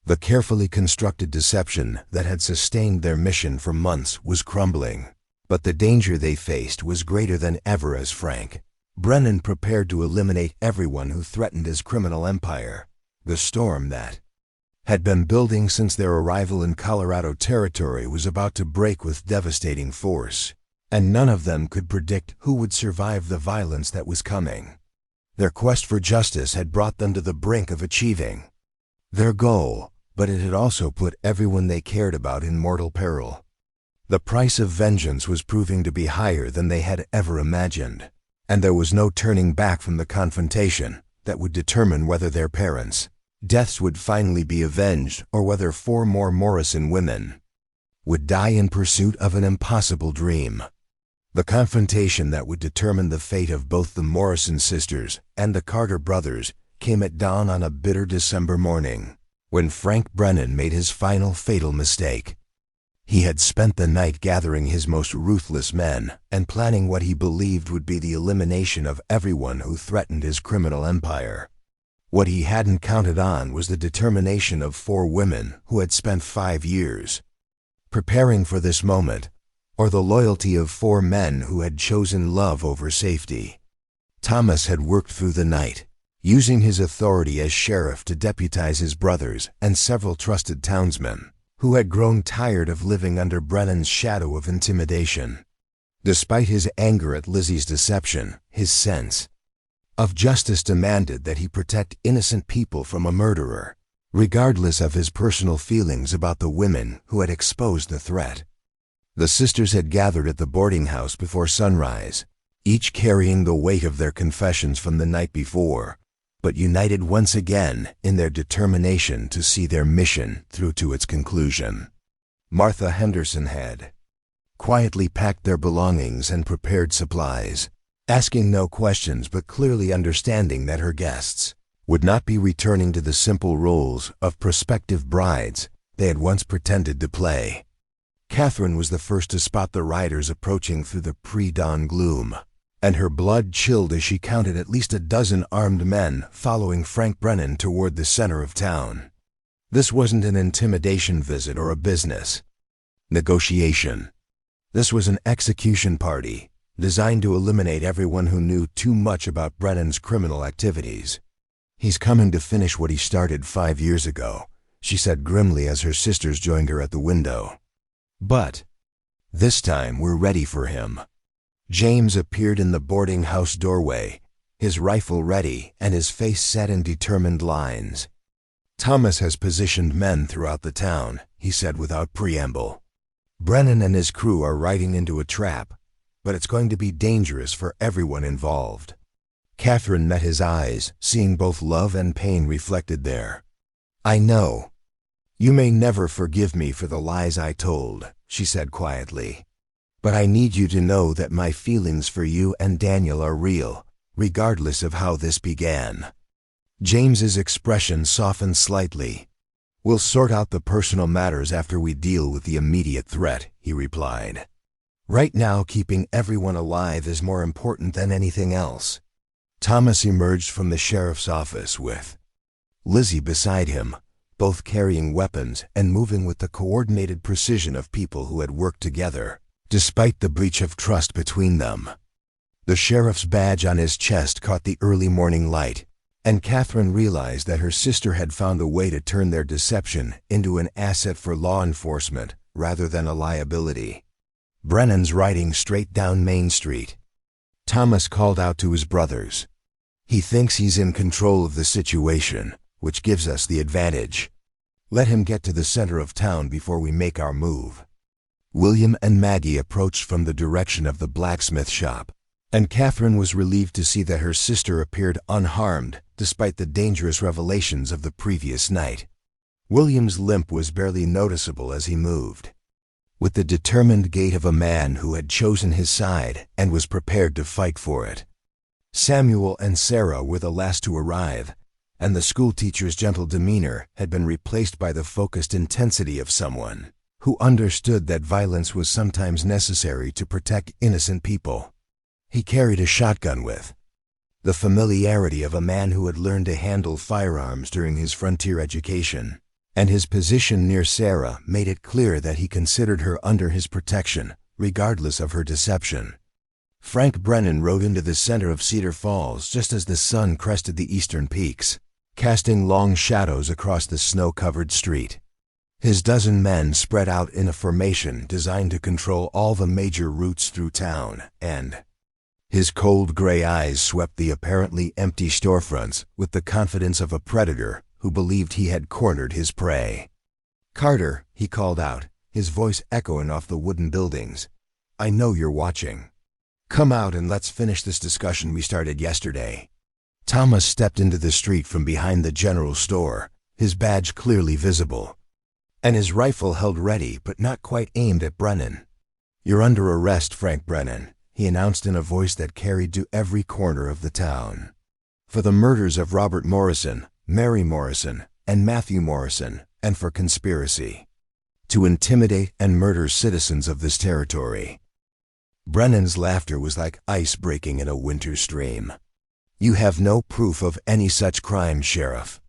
The carefully constructed deception that had sustained their mission for months was crumbling, but the danger they faced was greater than ever as Frank Brennan prepared to eliminate everyone who threatened his criminal empire. The storm that had been building since their arrival in Colorado territory was about to break with devastating force, and none of them could predict who would survive the violence that was coming. Their quest for justice had brought them to the brink of achieving their goal, but it had also put everyone they cared about in mortal peril. The price of vengeance was proving to be higher than they had ever imagined, and there was no turning back from the confrontation that would determine whether their parents' deaths would finally be avenged or whether 4 more Morrison women would die in pursuit of an impossible dream. The confrontation that would determine the fate of both the Morrison sisters and the Carter brothers came at dawn on a bitter December morning, when Frank Brennan made his final fatal mistake. He had spent the night gathering his most ruthless men and planning what he believed would be the elimination of everyone who threatened his criminal empire. What he hadn't counted on was the determination of 4 women who had spent 5 years preparing for this moment, or the loyalty of 4 men who had chosen love over safety. Thomas had worked through the night, using his authority as sheriff to deputize his brothers and several trusted townsmen who had grown tired of living under Brennan's shadow of intimidation. Despite his anger at Lizzie's deception, his sense of justice demanded that he protect innocent people from a murderer, regardless of his personal feelings about the women who had exposed the threat. The sisters had gathered at the boarding house before sunrise, each carrying the weight of their confessions from the night before, but united once again in their determination to see their mission through to its conclusion. Martha Henderson had quietly packed their belongings and prepared supplies, asking no questions but clearly understanding that her guests would not be returning to the simple roles of prospective brides they had once pretended to play. Catherine was the first to spot the riders approaching through the pre-dawn gloom, and her blood chilled as she counted at least a dozen armed men following Frank Brennan toward the center of town. This wasn't an intimidation visit or a business negotiation. This was an execution party designed to eliminate everyone who knew too much about Brennan's criminal activities. "He's coming to finish what he started 5 years ago," she said grimly as her sisters joined her at the window. "But this time we're ready for him." James appeared in the boarding house doorway, his rifle ready and his face set in determined lines. "Thomas has positioned men throughout the town," he said without preamble. "Brennan and his crew are riding into a trap, but it's going to be dangerous for everyone involved." Catherine met his eyes, seeing both love and pain reflected there. "I know. You may never forgive me for the lies I told," she said quietly. "But I need you to know that my feelings for you and Daniel are real, regardless of how this began." James's expression softened slightly. "We'll sort out the personal matters after we deal with the immediate threat," he replied. "Right now, keeping everyone alive is more important than anything else." Thomas emerged from the sheriff's office with Lizzie beside him, both carrying weapons and moving with the coordinated precision of people who had worked together, despite the breach of trust between them. The sheriff's badge on his chest caught the early morning light, and Catherine realized that her sister had found a way to turn their deception into an asset for law enforcement rather than a liability. "Brennan's riding straight down Main Street," Thomas called out to his brothers. "He thinks he's in control of the situation, which gives us the advantage. Let him get to the center of town before we make our move." William and Maggie approached from the direction of the blacksmith shop, and Catherine was relieved to see that her sister appeared unharmed despite the dangerous revelations of the previous night. William's limp was barely noticeable as he moved, with the determined gait of a man who had chosen his side and was prepared to fight for it. Samuel and Sarah were the last to arrive, and the schoolteacher's gentle demeanor had been replaced by the focused intensity of someone who understood that violence was sometimes necessary to protect innocent people. He carried a shotgun with the familiarity of a man who had learned to handle firearms during his frontier education, and his position near Sarah made it clear that he considered her under his protection, regardless of her deception. Frank Brennan rode into the center of Cedar Falls just as the sun crested the eastern peaks, casting long shadows across the snow-covered street. His dozen men spread out in a formation designed to control all the major routes through town, and his cold gray eyes swept the apparently empty storefronts with the confidence of a predator who believed he had cornered his prey. "Carter," he called out, his voice echoing off the wooden buildings, "I know you're watching. Come out and let's finish this discussion we started yesterday." Thomas stepped into the street from behind the general store, his badge clearly visible, and his rifle held ready but not quite aimed at Brennan. "You're under arrest, Frank Brennan," he announced in a voice that carried to every corner of the town, "for the murders of Robert Morrison, Mary Morrison, and Matthew Morrison, and for conspiracy." to intimidate and murder citizens of this territory. Brennan's laughter was like ice breaking in a winter stream. "You have no proof of any such crime, Sheriff.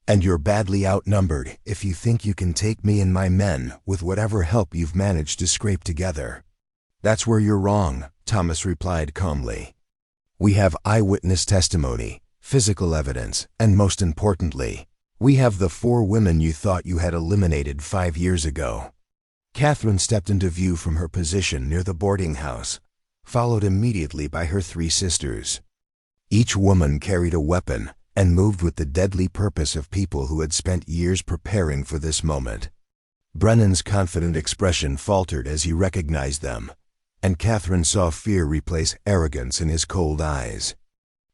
And you're badly outnumbered if you think you can take me and my men with whatever help you've managed to scrape together." "That's where you're wrong," Thomas replied calmly. "We have eyewitness testimony, physical evidence, and most importantly, we have the 4 women you thought you had eliminated 5 years ago." Catherine stepped into view from her position near the boarding house, followed immediately by her 3 sisters. Each woman carried a weapon and moved with the deadly purpose of people who had spent years preparing for this moment. Brennan's confident expression faltered as he recognized them, and Catherine saw fear replace arrogance in his cold eyes.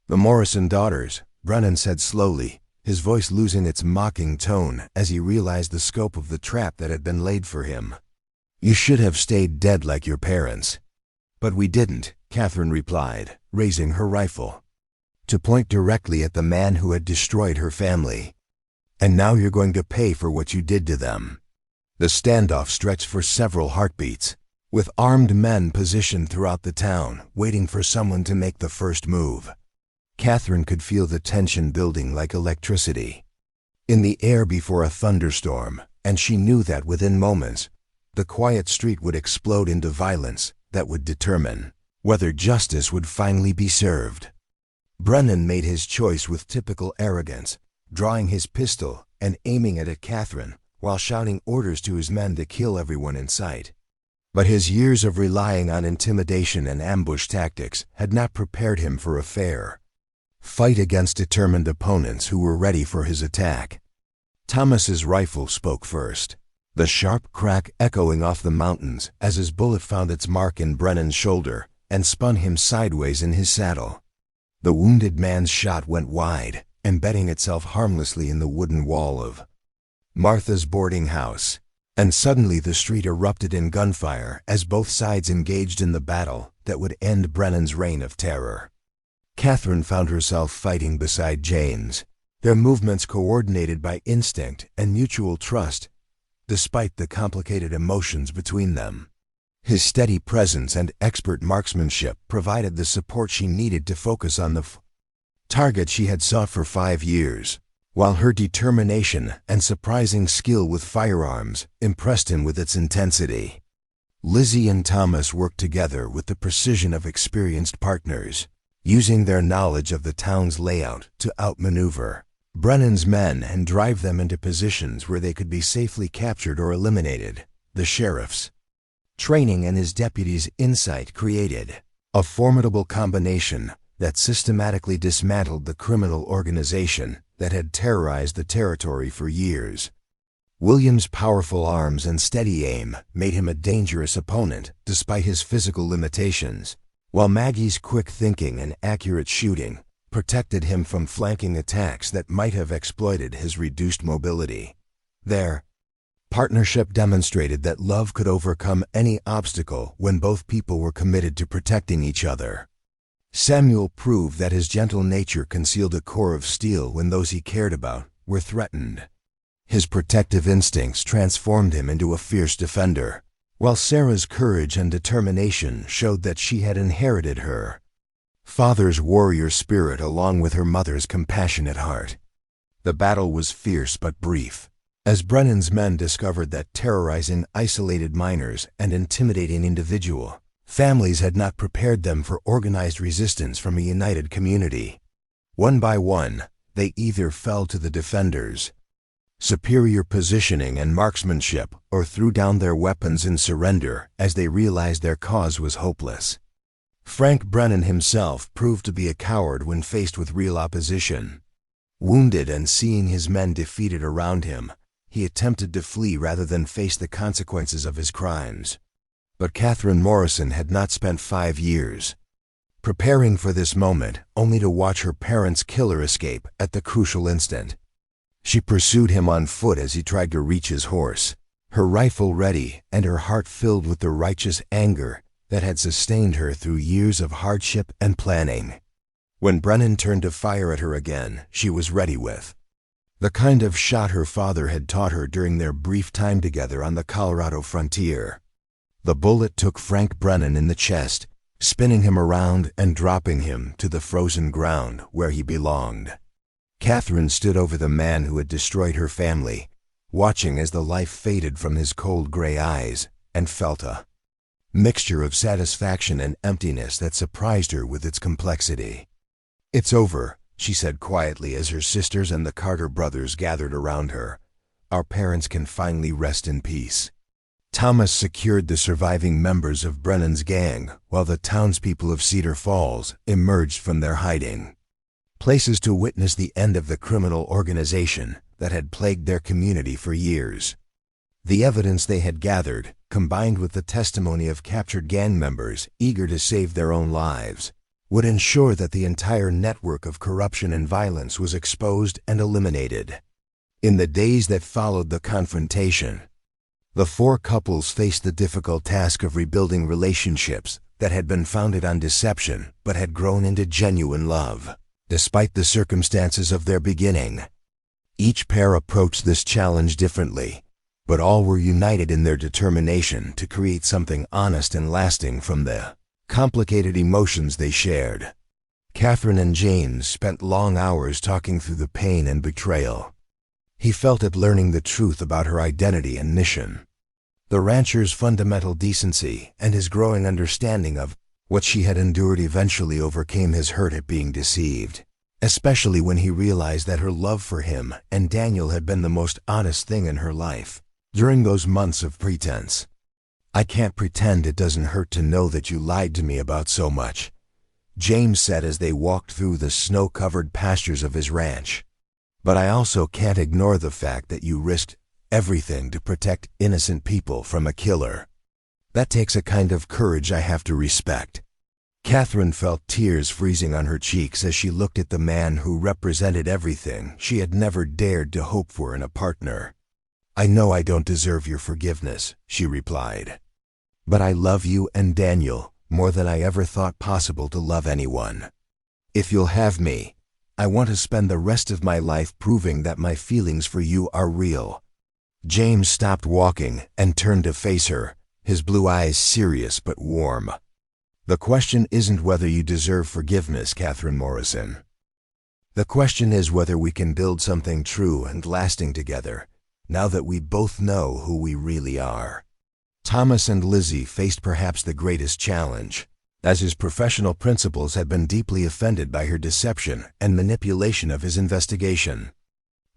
"The Morrison daughters," Brennan said slowly, his voice losing its mocking tone as he realized the scope of the trap that had been laid for him. "You should have stayed dead like your parents." "But we didn't," Catherine replied, raising her rifle, to point directly at the man who had destroyed her family. "And now you're going to pay for what you did to them." The standoff stretched for several heartbeats, with armed men positioned throughout the town, waiting for someone to make the first move. Catherine could feel the tension building like electricity in the air before a thunderstorm, and she knew that within moments, the quiet street would explode into violence that would determine whether justice would finally be served. Brennan made his choice with typical arrogance, drawing his pistol and aiming it at Catherine while shouting orders to his men to kill everyone in sight. But his years of relying on intimidation and ambush tactics had not prepared him for a fair fight against determined opponents who were ready for his attack. Thomas's rifle spoke first, the sharp crack echoing off the mountains as his bullet found its mark in Brennan's shoulder and spun him sideways in his saddle. The wounded man's shot went wide, embedding itself harmlessly in the wooden wall of Martha's boarding house, and suddenly the street erupted in gunfire as both sides engaged in the battle that would end Brennan's reign of terror. Catherine found herself fighting beside James, their movements coordinated by instinct and mutual trust, despite the complicated emotions between them. His steady presence and expert marksmanship provided the support she needed to focus on the target she had sought for 5 years, while her determination and surprising skill with firearms impressed him with its intensity. Lizzie and Thomas worked together with the precision of experienced partners, using their knowledge of the town's layout to outmaneuver Brennan's men and drive them into positions where they could be safely captured or eliminated. The sheriff's training and his deputies' insight created a formidable combination that systematically dismantled the criminal organization that had terrorized the territory for years. William's powerful arms and steady aim made him a dangerous opponent despite his physical limitations, while Maggie's quick thinking and accurate shooting protected him from flanking attacks that might have exploited his reduced mobility. Their partnership demonstrated that love could overcome any obstacle when both people were committed to protecting each other. Samuel proved that his gentle nature concealed a core of steel when those he cared about were threatened. His protective instincts transformed him into a fierce defender, while Sarah's courage and determination showed that she had inherited her father's warrior spirit along with her mother's compassionate heart. The battle was fierce but brief, as Brennan's men discovered that terrorizing isolated miners and intimidating individual families had not prepared them for organized resistance from a united community. One by one, they either fell to the defenders' superior positioning and marksmanship or threw down their weapons in surrender as they realized their cause was hopeless. Frank Brennan himself proved to be a coward when faced with real opposition. Wounded and seeing his men defeated around him, he attempted to flee rather than face the consequences of his crimes. But Catherine Morrison had not spent 5 years preparing for this moment, only to watch her parents' killer escape at the crucial instant. She pursued him on foot as he tried to reach his horse, her rifle ready and her heart filled with the righteous anger that had sustained her through years of hardship and planning. When Brennan turned to fire at her again, she was ready with The kind of shot her father had taught her during their brief time together on the Colorado frontier. The bullet took Frank Brennan in the chest, spinning him around and dropping him to the frozen ground where he belonged. Catherine stood over the man who had destroyed her family, watching as the life faded from his cold gray eyes, and felt a mixture of satisfaction and emptiness that surprised her with its complexity. "It's over," she said quietly as her sisters and the Carter brothers gathered around her. "Our parents can finally rest in peace." Thomas secured the surviving members of Brennan's gang while the townspeople of Cedar Falls emerged from their hiding places to witness the end of the criminal organization that had plagued their community for years. The evidence they had gathered, combined with the testimony of captured gang members eager to save their own lives, would ensure that the entire network of corruption and violence was exposed and eliminated. In the days that followed the confrontation, the four couples faced the difficult task of rebuilding relationships that had been founded on deception but had grown into genuine love. Despite the circumstances of their beginning, each pair approached this challenge differently, but all were united in their determination to create something honest and lasting from the complicated emotions they shared. Catherine and James spent long hours talking through the pain and betrayal. He felt at learning the truth about her identity and mission, the rancher's fundamental decency, and his growing understanding of what she had endured eventually overcame his hurt at being deceived, especially when he realized that her love for him and Daniel had been the most honest thing in her life during those months of pretense. "I can't pretend it doesn't hurt to know that you lied to me about so much," James said as they walked through the snow-covered pastures of his ranch. "But I also can't ignore the fact that you risked everything to protect innocent people from a killer. That takes a kind of courage I have to respect." Catherine felt tears freezing on her cheeks as she looked at the man who represented everything she had never dared to hope for in a partner. "I know I don't deserve your forgiveness," she replied. "But I love you and Daniel more than I ever thought possible to love anyone. If you'll have me, I want to spend the rest of my life proving that my feelings for you are real." James stopped walking and turned to face her, his blue eyes serious but warm. "The question isn't whether you deserve forgiveness, Catherine Morrison. The question is whether we can build something true and lasting together, now that we both know who we really are." Thomas and Lizzie faced perhaps the greatest challenge, as his professional principals had been deeply offended by her deception and manipulation of his investigation.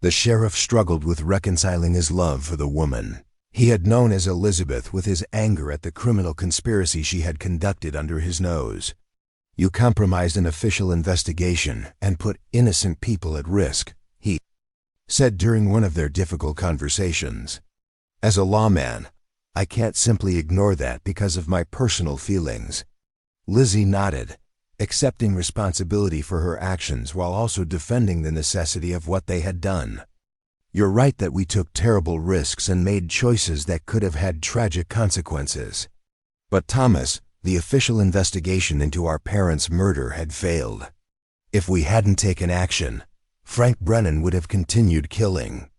The sheriff struggled with reconciling his love for the woman he had known as Elizabeth with his anger at the criminal conspiracy she had conducted under his nose. "You compromised an official investigation and put innocent people at risk," he said during one of their difficult conversations. "As a lawman, I can't simply ignore that because of my personal feelings." Lizzie nodded, accepting responsibility for her actions while also defending the necessity of what they had done. "You're right that we took terrible risks and made choices that could have had tragic consequences. But Thomas, the official investigation into our parents' murder had failed. If we hadn't taken action, Frank Brennan would have continued killing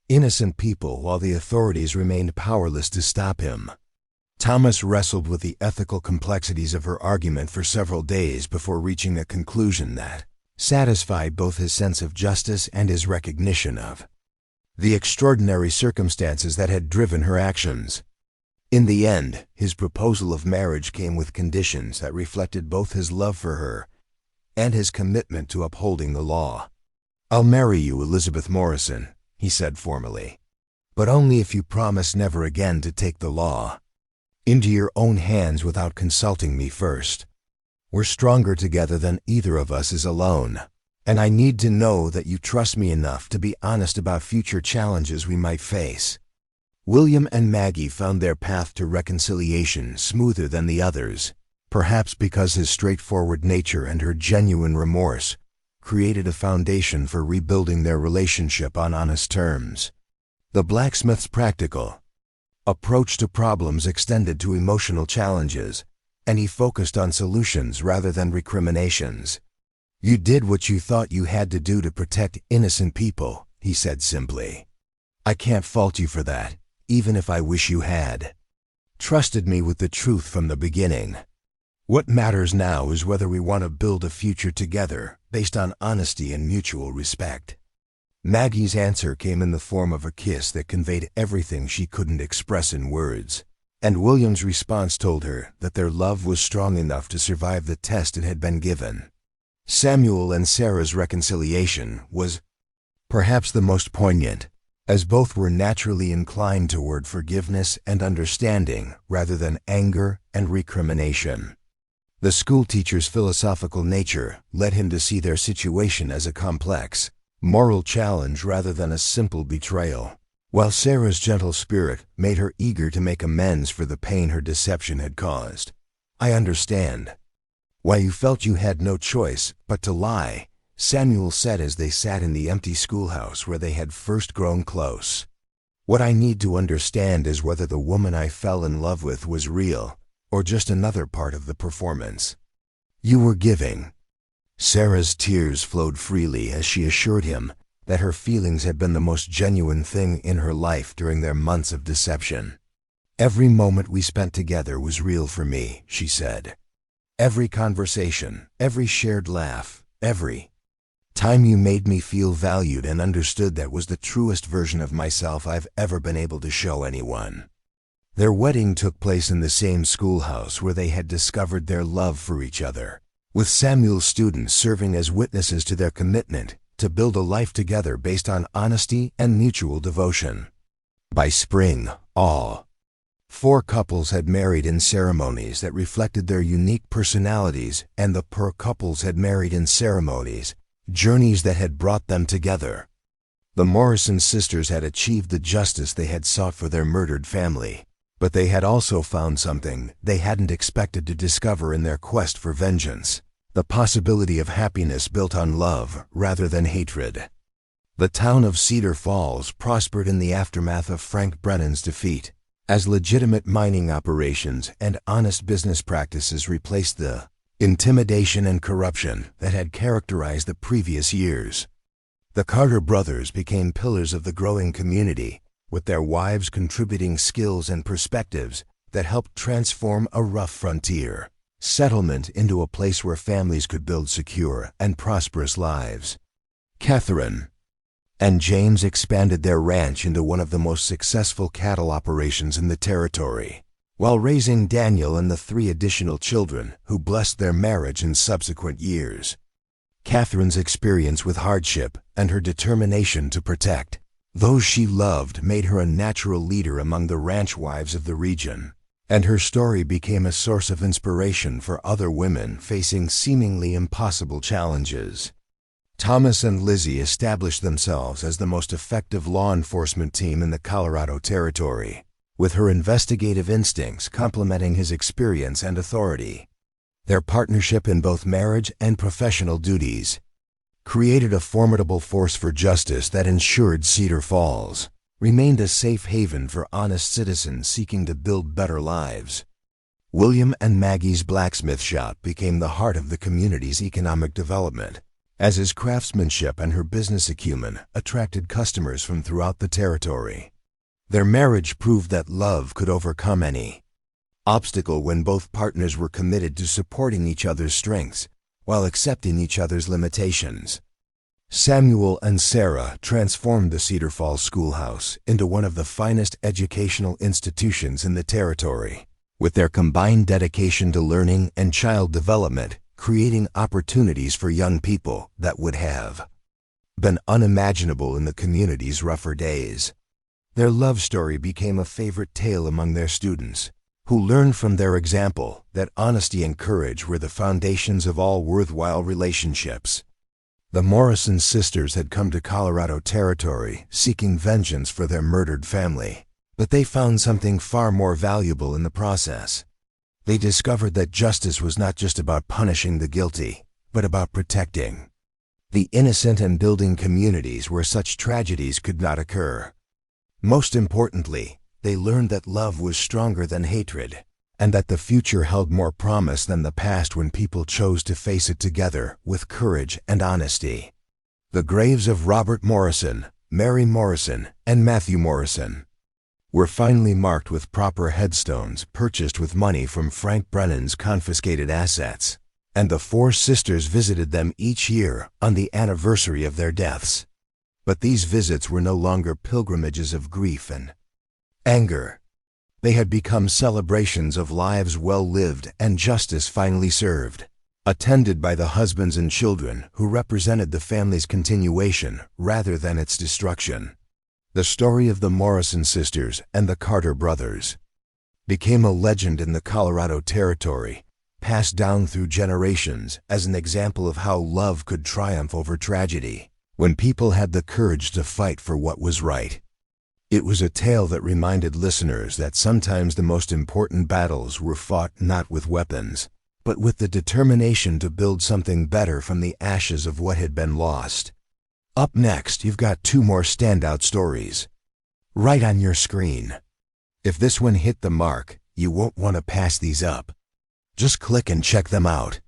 innocent people while the authorities remained powerless to stop him." Thomas wrestled with the ethical complexities of her argument for several days before reaching a conclusion that satisfied both his sense of justice and his recognition of the extraordinary circumstances that had driven her actions. In the end, his proposal of marriage came with conditions that reflected both his love for her and his commitment to upholding the law. "I'll marry you, Elizabeth Morrison," he said formally, "but only if you promise never again to take the law into your own hands without consulting me first. We're stronger together than either of us is alone, and I need to know that you trust me enough to be honest about future challenges we might face." William and Maggie found their path to reconciliation smoother than the others, perhaps because his straightforward nature and her genuine remorse created a foundation for rebuilding their relationship on honest terms. The blacksmith's practical approach to problems extended to emotional challenges, and he focused on solutions rather than recriminations. "You did what you thought you had to do to protect innocent people, he said simply. "I can't fault you for that, even if I wish you had trusted me with the truth from the beginning. What matters now is whether we want to build a future together based on honesty and mutual respect." Maggie's answer came in the form of a kiss that conveyed everything she couldn't express in words, and William's response told her that their love was strong enough to survive the test it had been given. Samuel and Sarah's reconciliation was perhaps the most poignant, as both were naturally inclined toward forgiveness and understanding rather than anger and recrimination. The schoolteacher's philosophical nature led him to see their situation as a complex, moral challenge rather than a simple betrayal, while Sarah's gentle spirit made her eager to make amends for the pain her deception had caused. "I understand why you felt you had no choice but to lie," Samuel said as they sat in the empty schoolhouse where they had first grown close. "What I need to understand is whether the woman I fell in love with was real, or just another part of the performance you were giving." Sarah's tears flowed freely as she assured him that her feelings had been the most genuine thing in her life during their months of deception. "Every moment we spent together was real for me," she said. "Every conversation, every shared laugh, every time you made me feel valued and understood that was the truest version of myself I've ever been able to show anyone." Their wedding took place in the same schoolhouse where they had discovered their love for each other, with Samuel's students serving as witnesses to their commitment to build a life together based on honesty and mutual devotion. By spring, all four couples had married in ceremonies that reflected their unique personalities, and the couples had married in ceremonies, journeys that had brought them together. The Morrison sisters had achieved the justice they had sought for their murdered family, but they had also found something they hadn't expected to discover in their quest for vengeance: the possibility of happiness built on love rather than hatred. The town of Cedar Falls prospered in the aftermath of Frank Brennan's defeat, as legitimate mining operations and honest business practices replaced the intimidation and corruption that had characterized the previous years. The Carter brothers became pillars of the growing community, with their wives contributing skills and perspectives that helped transform a rough frontier settlement into a place where families could build secure and prosperous lives. Catherine and James expanded their ranch into one of the most successful cattle operations in the territory, while raising Daniel and the 3 additional children who blessed their marriage in subsequent years. Catherine's experience with hardship and her determination to protect those she loved made her a natural leader among the ranch wives of the region, and her story became a source of inspiration for other women facing seemingly impossible challenges. Thomas and Lizzie established themselves as the most effective law enforcement team in the Colorado Territory, with her investigative instincts complementing his experience and authority. Their partnership in both marriage and professional duties created a formidable force for justice that ensured Cedar Falls remained a safe haven for honest citizens seeking to build better lives. William and Maggie's blacksmith shop became the heart of the community's economic development, as his craftsmanship and her business acumen attracted customers from throughout the territory. Their marriage proved that love could overcome any obstacle when both partners were committed to supporting each other's strengths while accepting each other's limitations. Samuel and Sarah transformed the Cedar Falls Schoolhouse into one of the finest educational institutions in the territory, with their combined dedication to learning and child development creating opportunities for young people that would have been unimaginable in the community's rougher days. Their love story became a favorite tale among their students, who learned from their example that honesty and courage were the foundations of all worthwhile relationships. The Morrison sisters had come to Colorado Territory seeking vengeance for their murdered family, but they found something far more valuable in the process. They discovered that justice was not just about punishing the guilty, but about protecting the innocent and building communities where such tragedies could not occur. Most importantly, they learned that love was stronger than hatred, and that the future held more promise than the past when people chose to face it together with courage and honesty. The graves of Robert Morrison, Mary Morrison and Matthew Morrison, were finally marked with proper headstones purchased with money from Frank Brennan's confiscated assets, and the four sisters visited them each year on the anniversary of their deaths. But these visits were no longer pilgrimages of grief and anger. They had become celebrations of lives well lived and justice finally served, attended by the husbands and children who represented the family's continuation rather than its destruction. The story of the Morrison sisters and the Carter brothers became a legend in the Colorado Territory, passed down through generations as an example of how love could triumph over tragedy when people had the courage to fight for what was right. It was a tale that reminded listeners that sometimes the most important battles were fought not with weapons, but with the determination to build something better from the ashes of what had been lost. Up next, you've got two more standout stories right on your screen. If this one hit the mark, you won't want to pass these up. Just click and check them out.